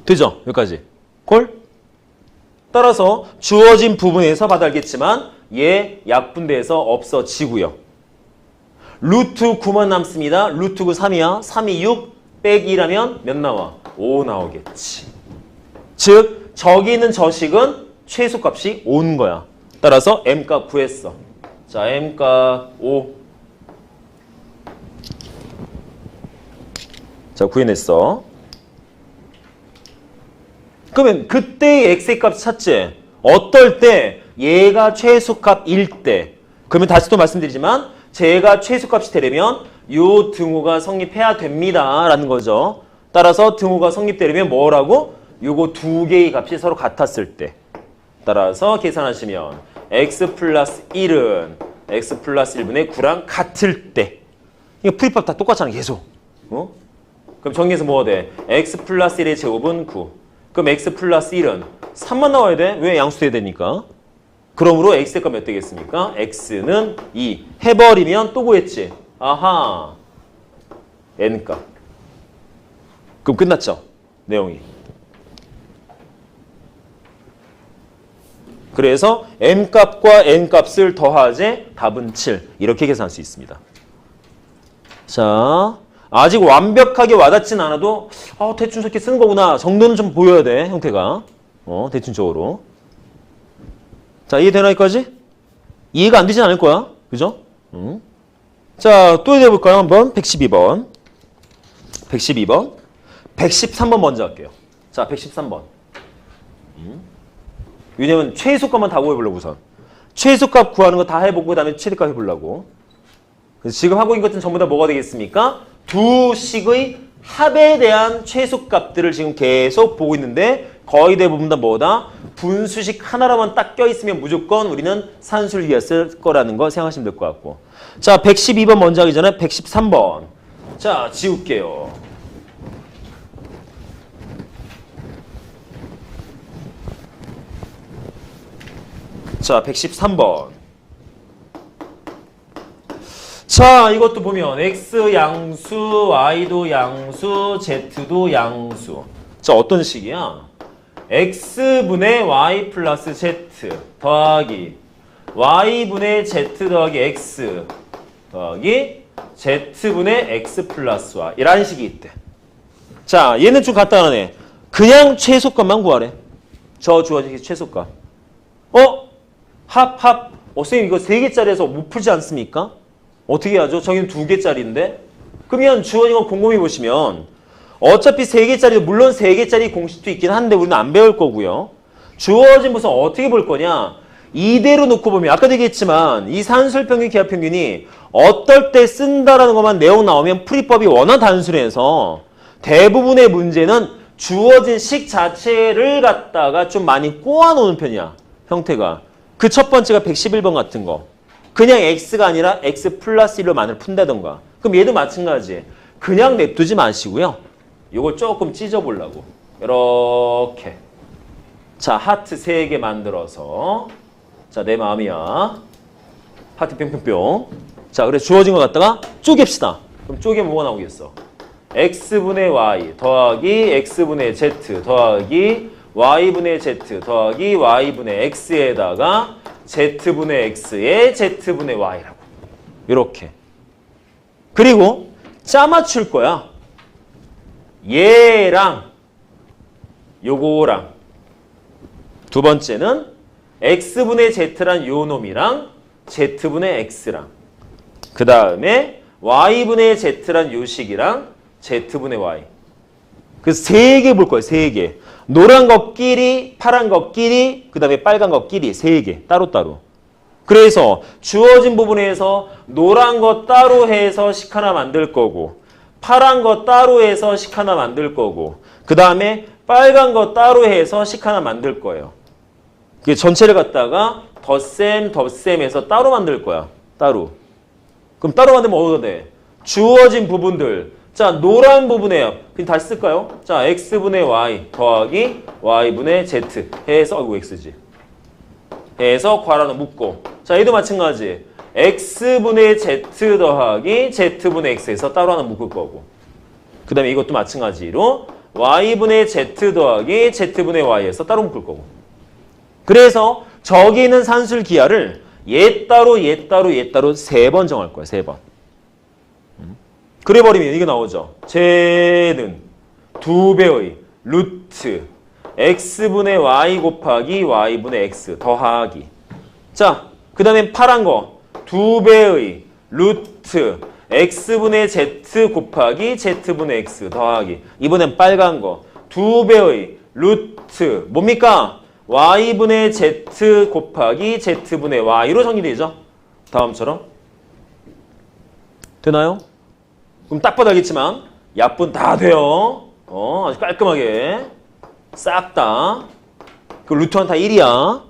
되죠? 여기까지. 콜? 따라서 주어진 부분에서 봐도 알겠지만 얘 약분돼서 없어지고요. 루트 9만 남습니다. 루트 9 3이야. 3이 6 빼기 2라면 몇 나와? 5 나오겠지. 즉 저기 있는 저식은 최소값이 5인 거야. 따라서 m값 구했어. 자, m값 5. 자, 구해냈어. 그러면 그때의 x의 값 찾지? 어떨 때? 얘가 최소값일 때. 그러면 다시 또 말씀드리지만 제가 최소값이 되려면 요 등호가 성립해야 됩니다. 라는 거죠. 따라서 등호가 성립되려면 뭐라고? 요거 두 개의 값이 서로 같았을 때. 따라서 계산하시면 x 플러스 1은 x 플러스 1분의 9랑 같을 때. 이거 풀이법 다 똑같잖아 계속. 그럼 정리해서 뭐가 돼? x 플러스 1의 제곱은 9. 그럼 x 플러스 1은 3만 나와야 돼? 왜 양수해야 되니까? 그러므로 x의 값 몇 되겠습니까? x는 2. 해버리면 또 구했지? 아하. n값. 그럼 끝났죠? 내용이. 그래서 m값과 n값을 더하지 답은 7. 이렇게 계산할 수 있습니다. 자, 아직 완벽하게 와닿진 않아도 대충 저렇게 쓰는 거구나 정도는 좀 보여야 돼, 형태가. 대충적으로. 자, 이해되나 여기까지? 이해가 안 되진 않을 거야. 그죠? 자, 또 해볼까요? 한번 112번. 112번. 113번 먼저 할게요. 자, 113번. 왜냐면 최소값만 다 구해보려고 우선. 최소값 구하는 거 다 해보고 그 다음에 최대값 해보려고. 그래서 지금 하고 있는 것은 전부 다 뭐가 되겠습니까? 두 식의 합에 대한 최소값들을 지금 계속 보고 있는데 거의 대부분 다 뭐다? 분수식 하나로만 딱 껴있으면 무조건 우리는 산술기였을 거라는 거 생각하시면 될 것 같고. 자, 112번 먼저 하기 전에 113번. 자, 지울게요. 자, 113번. 자, 이것도 보면 x 양수, y도 양수, z도 양수. 자, 어떤 식이야? x분의 y 플러스 z 더하기 y분의 z 더하기 x 더하기 z분의 x 플러스 y 이라는 식이 있대. 자, 얘는 좀 간단하네. 그냥 최소값만 구하래. 저 주어진 최소값. 선생님 이거 3개짜리에서 못 풀지 않습니까? 어떻게 하죠? 저기는 2개짜리인데? 그러면 주어진 거 곰곰이 보시면 어차피 3개짜리, 물론 3개짜리 공식도 있긴 한데 우리는 안 배울 거고요. 주어진 무슨 어떻게 볼 거냐? 이대로 놓고 보면 아까도 얘기했지만 이 산술평균, 기하평균이 어떨 때 쓴다라는 것만 내용 나오면 풀이법이 워낙 단순해서 대부분의 문제는 주어진 식 자체를 갖다가 좀 많이 꼬아놓는 편이야. 형태가. 그 첫 번째가 111번 같은 거. 그냥 x가 아니라 x 플러스 1로 만을 푼다던가. 그럼 얘도 마찬가지. 그냥 냅두지 마시고요. 요걸 조금 찢어보려고. 이렇게. 자, 하트 3개 만들어서. 자, 내 마음이야. 하트 뿅뿅뿅. 자, 그래서 주어진 거 갖다가 쪼갭시다. 그럼 쪼개면 뭐가 나오겠어? x분의 y 더하기 x분의 z 더하기 y분의 z 더하기 y분의 x에다가 z분의 x에 z분의 y라고. 이렇게. 그리고 짜 맞출 거야. 얘랑 요거랑. 두 번째는 x분의 z란 요 놈이랑 z분의 x랑. 그 다음에 y분의 z란 요 식이랑 z분의 y. 그 3개 볼 거예요. 3개. 노란 것끼리, 파란 것끼리, 그 다음에 빨간 것끼리 3개. 따로따로. 그래서 주어진 부분에서 노란 거 따로 해서 식 하나 만들 거고 파란 거 따로 해서 식 하나 만들 거고 그 다음에 빨간 거 따로 해서 식 하나 만들 거예요. 그 전체를 갖다가 덧셈해서 따로 만들 거야. 따로. 그럼 따로 만들면 어디가 돼? 주어진 부분들. 자, 노란 부분에요. 그럼 다시 쓸까요? 자, x분의 y 더하기 y분의 z 해서, 아이고, x지. 해서 괄호는 묶고. 자, 얘도 마찬가지. x분의 z 더하기 z분의 x에서 따로 하나 묶을 거고. 그 다음에 이것도 마찬가지로 y분의 z 더하기 z분의 y에서 따로 묶을 거고. 그래서 저기 있는 산술 기하를 얘 따로 3번 정할 거야. 3번. 그래버리면 이게 나오죠. 쟤는 2배의 루트 x분의 y 곱하기 y분의 x 더하기. 자, 그 다음에 파란 거 2배의 루트 x분의 z 곱하기 z분의 x 더하기. 이번엔 빨간 거 2배의 루트 뭡니까? y분의 z 곱하기 z분의 y로 정리되죠. 다음처럼. 되나요? 그럼 딱 봐도 알겠지만 약분 다 돼요. 아주 깔끔하게 싹 다. 그 루트는 다 1이야.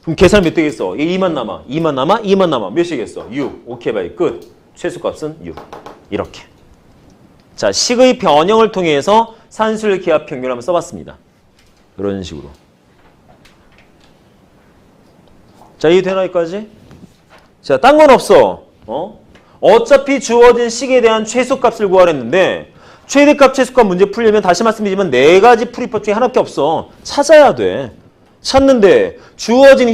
그럼 계산 몇 되겠어? 얘 2만 남아. 2만 남아? 2만 남아. 몇이겠어? 6. 오케이 바이 끝. 최소값은 6. 이렇게. 자, 식의 변형을 통해서 산술 기하 평균을 한번 써봤습니다. 이런 식으로. 자, 이해되나 여기까지? 자, 딴 건 없어. 어차피 주어진 식에 대한 최소값을 구하랬는데 최대값, 최소값 문제 풀려면 다시 말씀드리지만 네 가지 풀이법 중에 하나밖에 없어. 찾아야 돼. 찾는데 주어진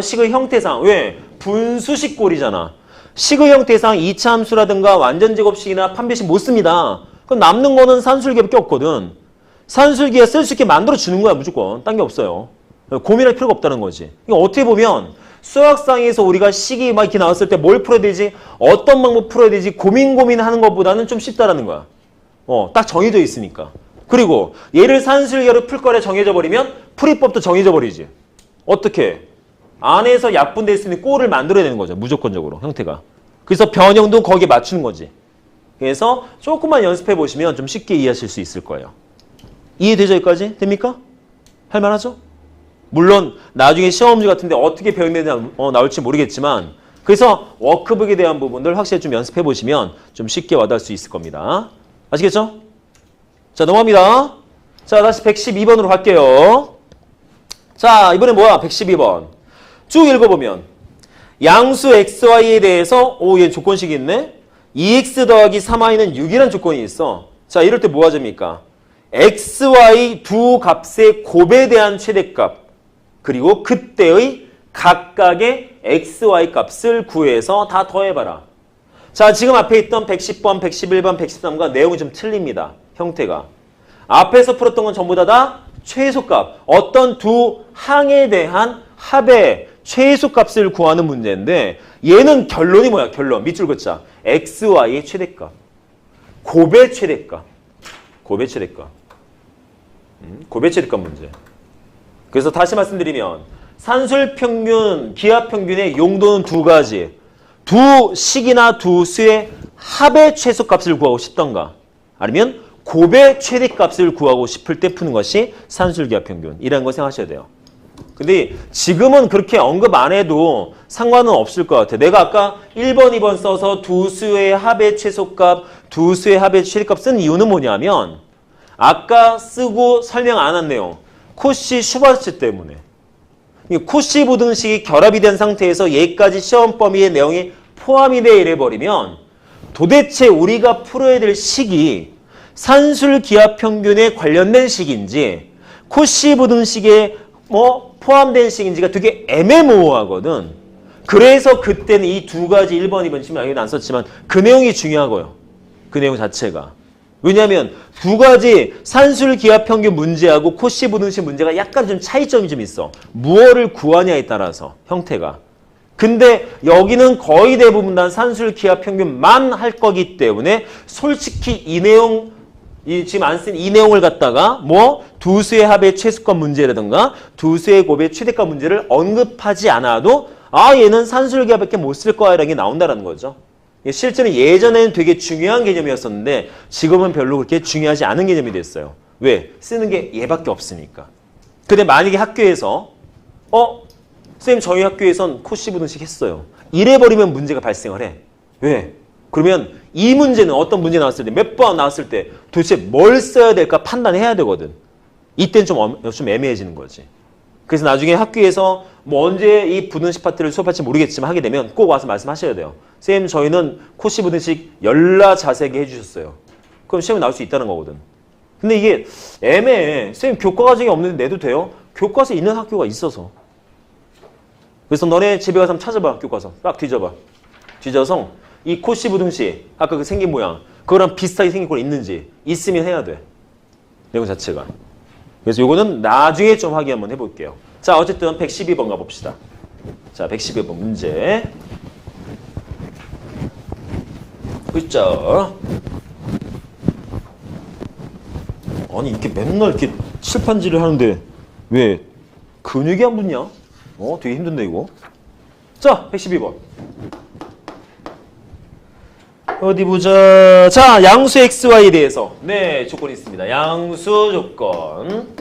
식의 형태상 왜? 분수식 꼴이잖아. 식의 형태상 이차함수라든가 완전제곱식이나 판별식 못 씁니다. 그럼 남는 거는 산술기밖에 없거든. 산술기가 쓸 수 있게 만들어 주는 거야 무조건. 딴 게 없어요. 고민할 필요가 없다는 거지. 이거 어떻게 보면 수학상에서 우리가 식이 막 이렇게 나왔을 때 뭘 풀어야 되지? 어떤 방법 풀어야 되지? 고민하는 것보다는 좀 쉽다라는 거야. 딱 정해져 있으니까. 그리고 얘를 산술기로 풀 거래 정해져 버리면 풀이법도 정해져 버리지. 어떻게? 안에서 약분될 수 있는 꼴을 만들어야 되는 거죠. 무조건적으로 형태가. 그래서 변형도 거기에 맞추는 거지. 그래서 조금만 연습해 보시면 좀 쉽게 이해하실 수 있을 거예요. 이해되죠? 여기까지? 됩니까? 할만하죠? 물론 나중에 시험 문제 같은데 어떻게 변형되는지 나올지 모르겠지만 그래서 워크북에 대한 부분들 확실히 좀 연습해 보시면 좀 쉽게 와닿을 수 있을 겁니다. 아시겠죠? 자, 넘어갑니다. 자, 다시 112번으로 갈게요. 자, 이번엔 뭐야? 112번. 쭉 읽어보면 양수 xy에 대해서 얘 조건식이 있네. 2x 더하기 3y는 6이라는 조건이 있어. 자, 이럴 때 뭐 하십니까? xy 두 값의 곱에 대한 최대값 그리고 그때의 각각의 xy 값을 구해서 다 더해봐라. 자, 지금 앞에 있던 110번, 111번, 113과 내용이 좀 틀립니다. 형태가. 앞에서 풀었던 건 전부 다 최소값. 어떤 두 항에 대한 합의 최소값을 구하는 문제인데 얘는 결론이 뭐야? 결론. 밑줄 긋자. xy의 최대값. 곱의 최대값. 곱의 최대값. 곱의 최대값 문제. 그래서 다시 말씀드리면 산술평균, 기하평균의 용도는 두 가지. 두 식이나 두 수의 합의 최소값을 구하고 싶던가 아니면 곱의 최대값을 구하고 싶을 때 푸는 것이 산술기하평균이라는 걸 생각하셔야 돼요. 근데 지금은 그렇게 언급 안 해도 상관은 없을 것 같아. 내가 아까 1번, 2번 써서 두 수의 합의 최소값, 두 수의 합의 최대값 쓴 이유는 뭐냐면 아까 쓰고 설명 안 한 내용. 코시 슈바르츠 때문에. 코시 부등식이 결합이 된 상태에서 얘까지 시험 범위의 내용이 포함이 돼 이래버리면 도대체 우리가 풀어야 될 식이 산술기하평균에 관련된 식인지 코시 부등식에 포함된 식인지가 되게 애매모호하거든. 그래서 그때는 이 두 가지 1번, 2번 지금 여기는 안 썼지만 그 내용이 중요하고요. 그 내용 자체가. 왜냐하면 두 가지 산술기하평균 문제하고 코시 부등식 문제가 약간 좀 차이점이 좀 있어. 무엇을 구하냐에 따라서 형태가. 근데 여기는 거의 대부분 다 산술기하평균만 할 거기 때문에 솔직히 이 내용 지금 안 쓴 이 내용을 갖다가 두 수의 합의 최소값 문제라든가 두 수의 곱의 최대값 문제를 언급하지 않아도 얘는 산술기하밖에 못 쓸 거야 라는 게 나온다는 거죠. 실제는 예전에는 되게 중요한 개념이었었는데 지금은 별로 그렇게 중요하지 않은 개념이 됐어요. 왜? 쓰는 게 얘밖에 없으니까. 근데 만약에 학교에서 선생님 저희 학교에선 코시 부등식 했어요. 이래버리면 문제가 발생을 해. 왜? 그러면 이 문제는 어떤 문제 나왔을 때 몇 번 나왔을 때 도대체 뭘 써야 될까 판단해야 되거든. 이때는 좀 애매해지는 거지. 그래서 나중에 학교에서 언제 이 부등식 파트를 수업할지 모르겠지만 하게 되면 꼭 와서 말씀하셔야 돼요. 쌤 저희는 코시 부등식 열나 자세하게 해주셨어요. 그럼 시험에 나올 수 있다는 거거든. 근데 이게 애매해. 쌤 교과 과정이 없는데 내도 돼요? 교과서에 있는 학교가 있어서. 그래서 너네 집에 가서 한번 찾아봐. 교과서. 딱 뒤져봐. 뒤져서 이 코시 부등식 아까 그 생긴 모양 그거랑 비슷하게 생긴 거 있는지 있으면 해야 돼. 내용 자체가. 그래서 요거는 나중에 좀 확인 한번 해볼게요. 자, 어쨌든 112번 가봅시다. 자, 112번 문제. 있죠. 아니 이렇게 맨날 이렇게 칠판질을 하는데 왜 근육이 안 붙냐? 되게 힘든데 이거. 자, 112번. 어디 보자. 자, 양수 xy에 대해서 네, 조건이 있습니다. 양수 조건.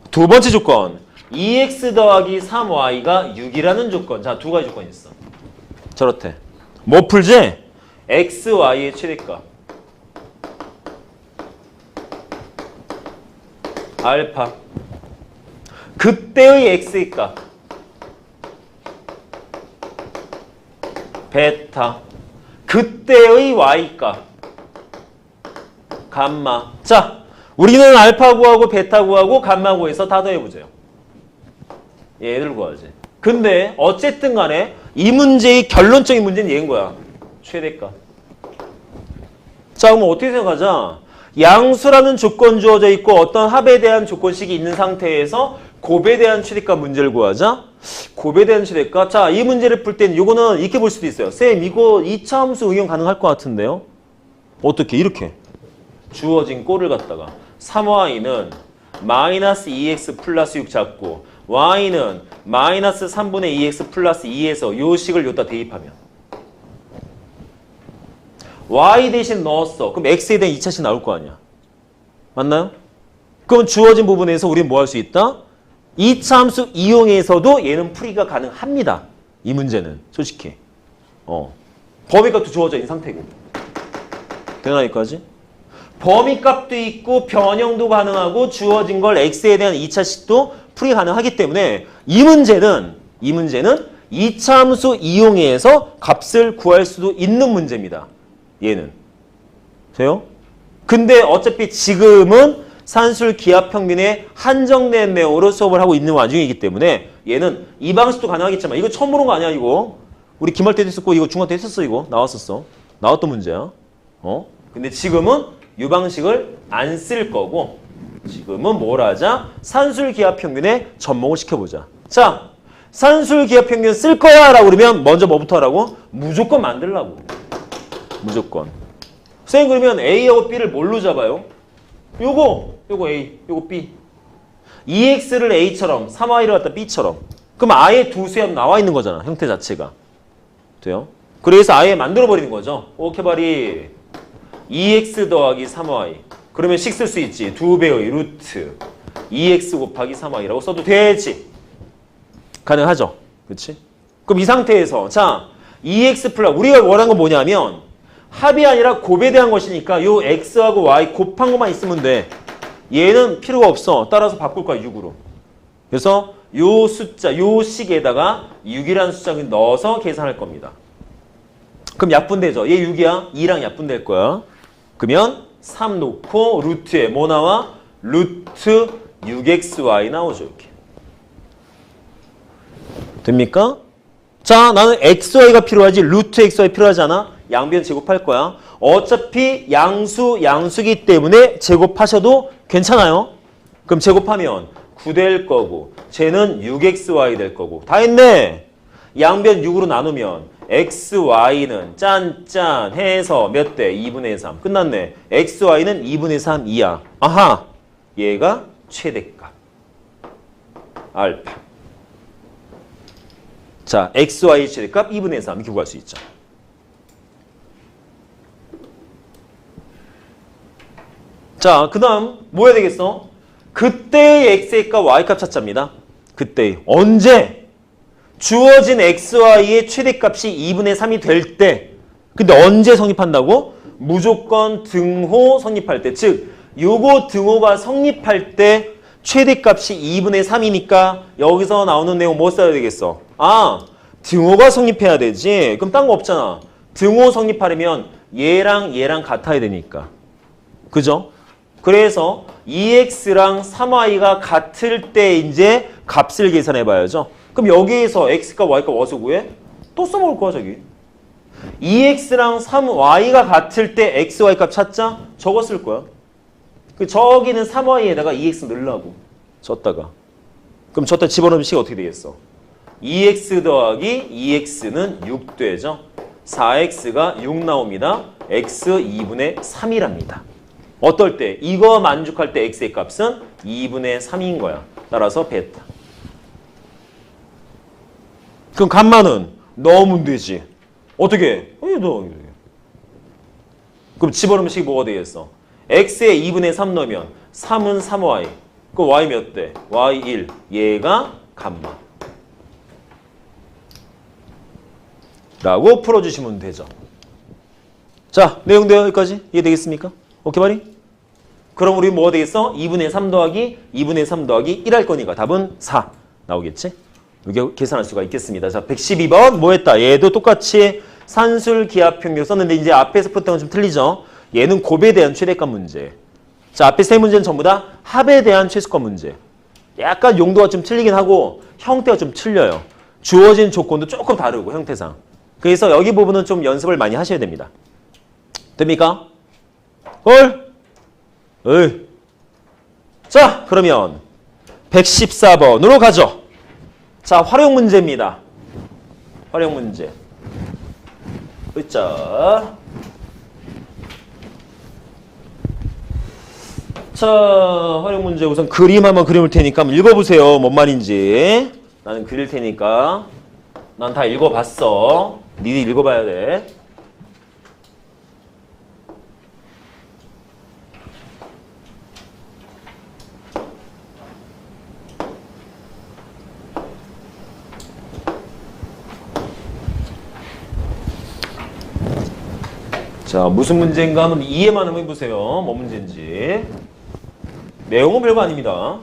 두 번째 조건. 2x 더하기 3y가 6이라는 조건. 자, 두 가지 조건이 있어. 저렇대. 뭐 풀지? xy의 최대값. 알파. 그때의 x의 값. 베타. 그때의 y값. 감마. 자, 우리는 알파 구하고 베타 구하고 감마 구해서 다 더해보세요. 얘들 구하지. 근데 어쨌든 간에 이 문제의 결론적인 문제는 얘인 거야. 최대값. 자, 그럼 어떻게 생각하자? 양수라는 조건 주어져 있고 어떤 합에 대한 조건식이 있는 상태에서 곱에 대한 최대값 문제를 구하자. 곱에 대한 최대값. 자, 이 문제를 풀 때는 이거는 이렇게 볼 수도 있어요. 쌤, 이거 2차 함수 응용 가능할 것 같은데요? 어떻게? 이렇게. 주어진 꼴을 갖다가 3y는 마이너스 2x 플러스 6 잡고 y는 마이너스 3분의 2x 플러스 2에서 요 식을 여기다 대입하면 y 대신 넣었어. 그럼 x에 대한 2차식 나올 거 아니야. 맞나요? 그럼 주어진 부분에서 우리는 뭐 할 수 있다? 2차 함수 이용해서도 얘는 풀이가 가능합니다. 이 문제는 솔직히. 범위값도 주어져 있는 상태고. 되나 여기까지? 범위값도 있고 변형도 가능하고 주어진 걸 x에 대한 2차식도 풀이 가능하기 때문에 이 문제는 2차 함수 이용해서 값을 구할 수도 있는 문제입니다. 얘는. 돼요? 근데 어차피 지금은 산술 기하 평균의 한정된 내용으로 수업을 하고 있는 와중이기 때문에 얘는 이 방식도 가능하겠지만 이거 처음 보는 거 아니야 이거. 우리 기말 때도 했었고 이거 중간 때 했었어 이거. 나왔었어. 나왔던 문제야. 근데 지금은 이 방식을 안 쓸 거고 지금은 뭘 하자? 산술 기하 평균에 접목을 시켜보자. 자, 산술 기하 평균 쓸 거야 라고 그러면 먼저 뭐부터 하라고? 무조건 만들라고. 무조건. 선생님 그러면 A하고 B를 뭘로 잡아요? 요거 A, 요거 B. 2x를 A처럼 3y를 갖다 B처럼. 그럼 아예 두 수압 나와 있는 거잖아. 형태 자체가. 돼요? 그래서 아예 만들어버리는 거죠. 오케이 바리 2x 더하기 3y. 그러면 식 쓸 수 있지. 2배의 루트 2x 곱하기 3y라고 써도 되지. 가능하죠. 그렇지? 그럼 이 상태에서 자 2x 플러스 우리가 원하는 건 뭐냐면 합이 아니라 곱에 대한 것이니까 요 x하고 y 곱한 것만 있으면 돼. 얘는 필요가 없어. 따라서 바꿀 거야 6으로. 그래서 요 숫자, 요 식에다가 6이라는 숫자를 넣어서 계산할 겁니다. 그럼 약분되죠. 얘 6이야. 2랑 약분될 거야. 그러면 3 놓고 루트에 뭐 나와? 루트 6xy 나오죠. 이렇게. 됩니까? 자, 나는 xy가 필요하지 루트 xy 필요하지 않아? 양변 제곱할 거야. 어차피 양수기 때문에 제곱하셔도 괜찮아요. 그럼 제곱하면 9 될 거고 쟤는 6xy 될 거고 다 했네. 양변 6으로 나누면 xy는 짠짠 해서 몇 대? 2분의 3. 끝났네. xy는 2분의 3 이하. 아하. 얘가 최대값. 알파. 자, xy 최대값 2분의 3 이렇게 구할 수 있죠. 자, 그 다음 뭐 해야 되겠어? 그때의 x의 값, y값 찾자입니다. 그때 언제? 주어진 xy의 최대값이 2분의 3이 될 때. 근데 언제 성립한다고? 무조건 등호 성립할 때. 즉, 요거 등호가 성립할 때 최대값이 2분의 3이니까 여기서 나오는 내용 뭐 써야 되겠어? 아, 등호가 성립해야 되지. 그럼 딴 거 없잖아. 등호 성립하려면 얘랑 같아야 되니까. 그죠? 그래서 2x랑 3y가 같을 때 이제 값을 계산해 봐야죠. 그럼 여기에서 x값, y값 어디서 구해? 또 써먹을 거야, 저기. 2x랑 3y가 같을 때 x, y값 찾자? 저거 쓸 거야. 저기는 3y에다가 2x 넣으려고. 졌다가. 그럼 저때 집어넣으면 식이 어떻게 되겠어? 2x 더하기 2x는 6 되죠. 4x가 6 나옵니다. x 2분의 3이랍니다. 어떨 때? 이거 만족할 때 x의 값은 2분의 3인 거야. 따라서 베타. 그럼 감마는 넣으면 되지. 어떻게? 그럼 집어넣으면 식이 뭐가 되겠어? x에 2분의 3 넣으면 3은 3y. 그 y 몇 대? y 1. 얘가 감마. 라고 풀어주시면 되죠. 자, 내용도 여기까지 이해되겠습니까? 오케이 말이? 그럼 우리 뭐가 되겠어? 2분의 3 더하기 2분의 3 더하기 1 할 거니까 답은 4 나오겠지? 이렇게 계산할 수가 있겠습니다. 자, 112번 뭐 했다? 얘도 똑같이 산술 기하평균 썼는데 이제 앞에서부터는 좀 틀리죠? 얘는 곱에 대한 최대값 문제. 자, 앞에 세 문제는 전부 다 합에 대한 최소값 문제. 약간 용도가 좀 틀리긴 하고 형태가 좀 틀려요. 주어진 조건도 조금 다르고 형태상. 그래서 여기 부분은 좀 연습을 많이 하셔야 됩니다. 됩니까? 헐? 어이. 자, 그러면 114번으로 가죠. 자, 활용 문제입니다. 활용 문제. 으짜. 자, 활용 문제 우선 그림 한번 그려볼 테니까 한번 읽어보세요. 뭔 말인지. 나는 그릴 테니까. 난 다 읽어봤어. 니들 읽어봐야 돼. 자, 무슨 문제인가 한번 이해만 한번 해보세요. 뭔 문제인지. 내용은 별거 아닙니다.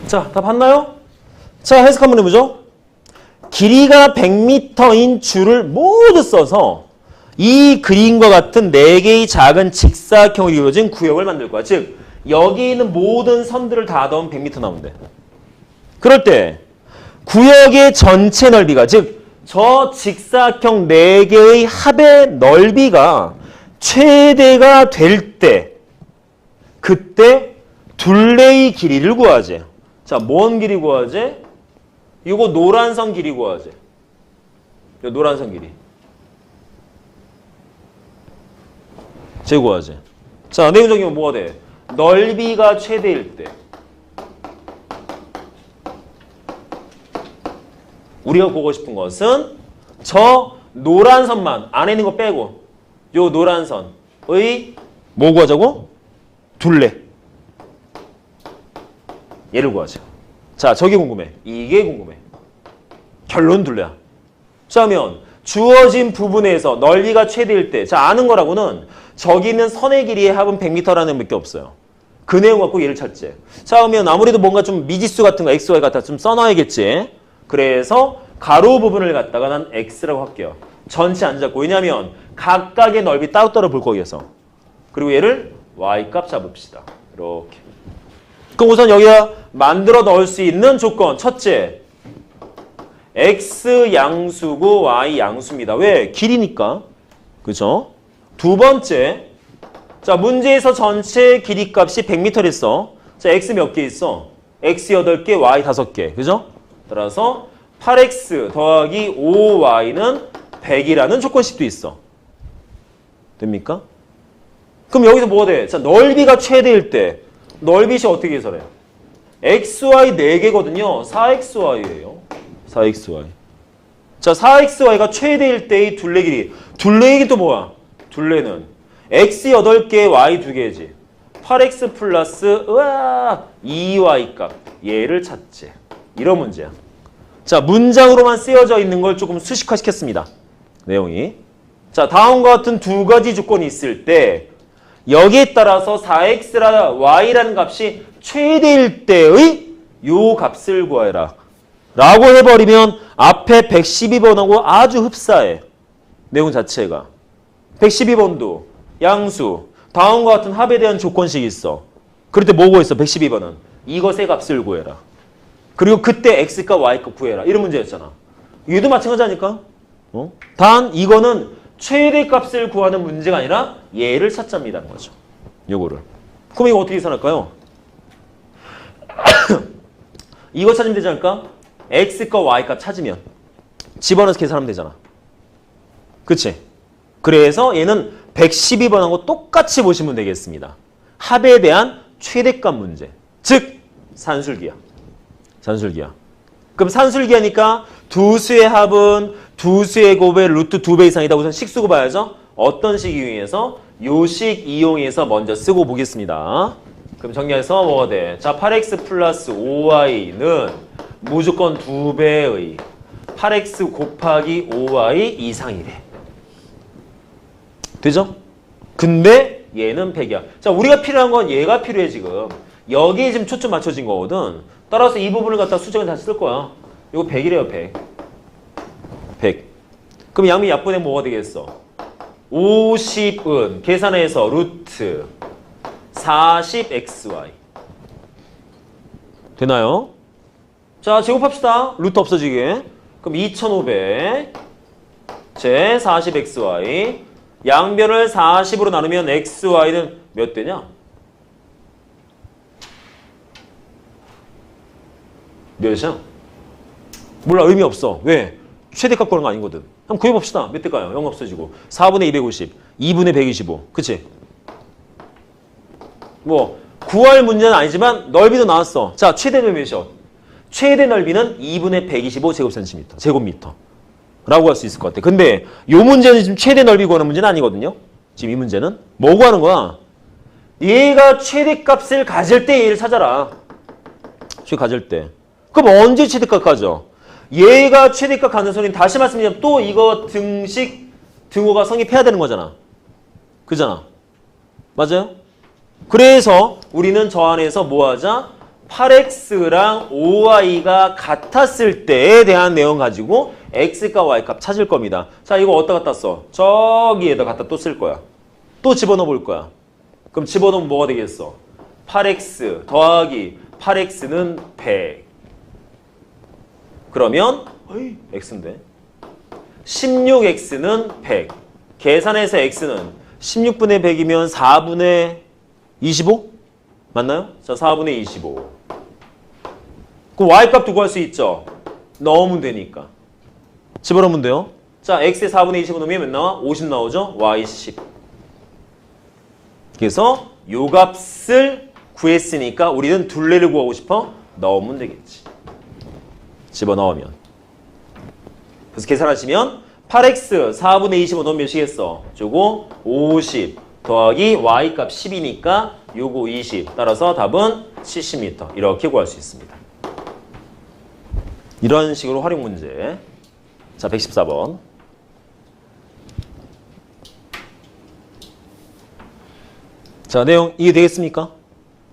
자, 다 봤나요? 자, 해석 한번 해보죠. 길이가 100m인 줄을 모두 써서 이 그림과 같은 4개의 작은 직사각형으로 이루어진 구역을 만들 거야. 즉, 여기 있는 모든 선들을 다 더하면 100m 나오는데. 그럴 때 구역의 전체 넓이가, 즉 저 직사각형 4개의 합의 넓이가 최대가 될 때, 그때 둘레의 길이를 구하지. 자, 뭔 길이 구하지? 이거 노란선 길이 구하지. 이거 노란선 길이. 제구하지. 자, 내용적이면 뭐가 돼? 넓이가 최대일 때. 우리가 보고 싶은 것은 저 노란 선만, 안에 있는 거 빼고 요 노란 선의 뭐 구하자고? 둘레. 얘를 구하자. 자, 저게 궁금해. 이게 궁금해. 결론 둘레야. 자, 그러면 주어진 부분에서 넓이가 최대일 때, 자, 아는 거라고는 저기 있는 선의 길이의 합은 100m라는 몇 개 없어요. 그 내용 갖고 얘를 찾지. 자, 그러면 아무래도 뭔가 좀 미지수 같은 거, x, y 같은 거 좀 써놔야겠지. 그래서 가로 부분을 갖다가 난 x라고 할게요. 전체 안 잡고. 왜냐면 각각의 넓이 따로따로 볼 거기에서. 그리고 얘를 y 값 잡읍시다. 이렇게. 그럼 우선 여기다 만들어 넣을 수 있는 조건. 첫째, x 양수고 y 양수입니다. 왜? 길이니까. 그죠? 두 번째, 자, 문제에서 전체 길이 값이 100m랬어. 자, x 몇 개 있어? x 8개, y 5개. 그죠? 따라서 8x 더하기 5y는 100이라는 조건식도 있어. 됩니까? 그럼 여기서 뭐가 돼? 자, 넓이가 최대일 때 넓이시 어떻게 해설해? xy 4개거든요. 4xy예요. 4xy. 자, 4xy가 최대일 때의 둘레 길이. 둘레 길이 또 뭐야? 둘레는 x 8개, y 2개지. 8x 플러스 2y 값. 얘를 찾지. 이런 문제야. 자, 문장으로만 쓰여져 있는 걸 조금 수식화시켰습니다. 내용이. 자, 다음과 같은 두 가지 조건이 있을 때 여기에 따라서 4x라 y라는 값이 최대일 때의 요 값을 구해라. 라고 해버리면 앞에 112번하고 아주 흡사해. 내용 자체가. 112번도 양수. 다음과 같은 합에 대한 조건식이 있어. 그럴 때 뭐고 있어? 112번은. 이것의 값을 구해라. 그리고 그때 x값 y값 구해라. 이런 문제였잖아. 얘도 마찬가지니까. 단 이거는 최대값을 구하는 문제가 아니라 얘를 찾자입니다는 거죠. 요거를. 그럼 이거 어떻게 계산할까요? 이거 찾으면 되지 않을까? x값 y값 찾으면 집어넣어서 계산하면 되잖아. 그치? 그래서 얘는 112번하고 똑같이 보시면 되겠습니다. 합에 대한 최대값 문제. 즉 산술기하. 산술기하. 그럼 산술기하니까 두 수의 합은 두 수의 곱의 루트 2배 이상이다. 우선 식수고 봐야죠. 어떤 식 이용해서? 요식 이용해서 먼저 쓰고 보겠습니다. 그럼 정리해서 뭐가 돼? 자, 8x 플러스 5y는 무조건 2배의 8x 곱하기 5y 이상이래. 되죠? 근데 얘는 100이야. 자, 우리가 필요한 건 얘가 필요해 지금. 여기에 지금 초점 맞춰진 거거든. 따라서 이 부분을 갖다 수정을 다시 쓸 거야. 이거 100이래요, 100. 100. 그럼 양면 약분에 뭐가 되겠어? 50은 계산해서 루트 40xy. 되나요? 자, 제곱합시다. 루트 없어지게. 그럼 2500 제 40xy. 양변을 40으로 나누면 xy는 몇 되냐? 몇이야? 몰라, 의미 없어. 왜? 최대값 구하는 거 아니거든. 한번 구해봅시다. 몇 대일까요? 0 없어지고 4분의 250, 2분의 125. 그치? 뭐 구할 문제는 아니지만 넓이도 나왔어. 자, 최대 넓이 몇이요? 최대 넓이는 2분의 125 제곱센티미터, 제곱미터 라고 할 수 있을 것 같아. 근데 요 문제는 지금 최대 넓이 구하는 문제는 아니거든요. 지금 이 문제는 뭐 구하는 거야? 얘가 최대값을 가질 때 얘를 찾아라. 최대 가질 때. 그럼 언제 최대값 가져? 얘가 최대값 가능성인, 다시 말씀드리면 또 이거 등식 등호가 성립해야 되는 거잖아. 그잖아. 맞아요? 그래서 우리는 저 안에서 뭐 하자? 8x랑 5y가 같았을 때에 대한 내용 가지고 x과 y값 찾을 겁니다. 자, 이거 어디다 갖다 써? 저기에다 갖다 또 쓸 거야. 또 집어넣어 볼 거야. 그럼 집어넣으면 뭐가 되겠어? 8x 더하기 8x는 100. 그러면 x인데 16x는 100. 계산해서 x는 16분의 100이면 4분의 25? 맞나요? 자, 4분의 25. 그럼 y값도 구할 수 있죠? 넣으면 되니까. 집어넣으면 돼요. 자, x에 4분의 25 넣으면 몇 나와? 50 나오죠? y 10. 그래서 요 값을 구했으니까 우리는 둘레를 구하고 싶어? 넣으면 되겠지. 집어넣으면. 그래서 계산하시면 8x 4분의 25 넣으면 몇이겠어? 저거 50 더하기 y값 10이니까 요거 20. 따라서 답은 70m. 이렇게 구할 수 있습니다. 이런 식으로 활용 문제. 자, 114번. 자, 내용 이해되겠습니까?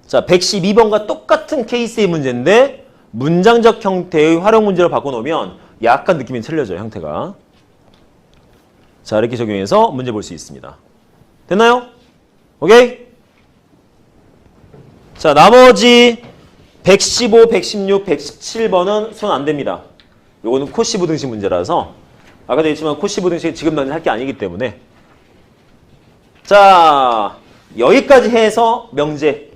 자, 112번과 똑같은 케이스의 문제인데 문장적 형태의 활용 문제로 바꿔놓으면 약간 느낌이 틀려져요, 형태가. 자, 이렇게 적용해서 문제 볼 수 있습니다. 됐나요? 오케이? 자, 나머지 115, 116, 117번은 손 안 됩니다. 요거는 코시 부등식 문제라서 아까도 했지만 코시 부등식이 지금 당장 할 게 아니기 때문에. 자, 여기까지 해서 명제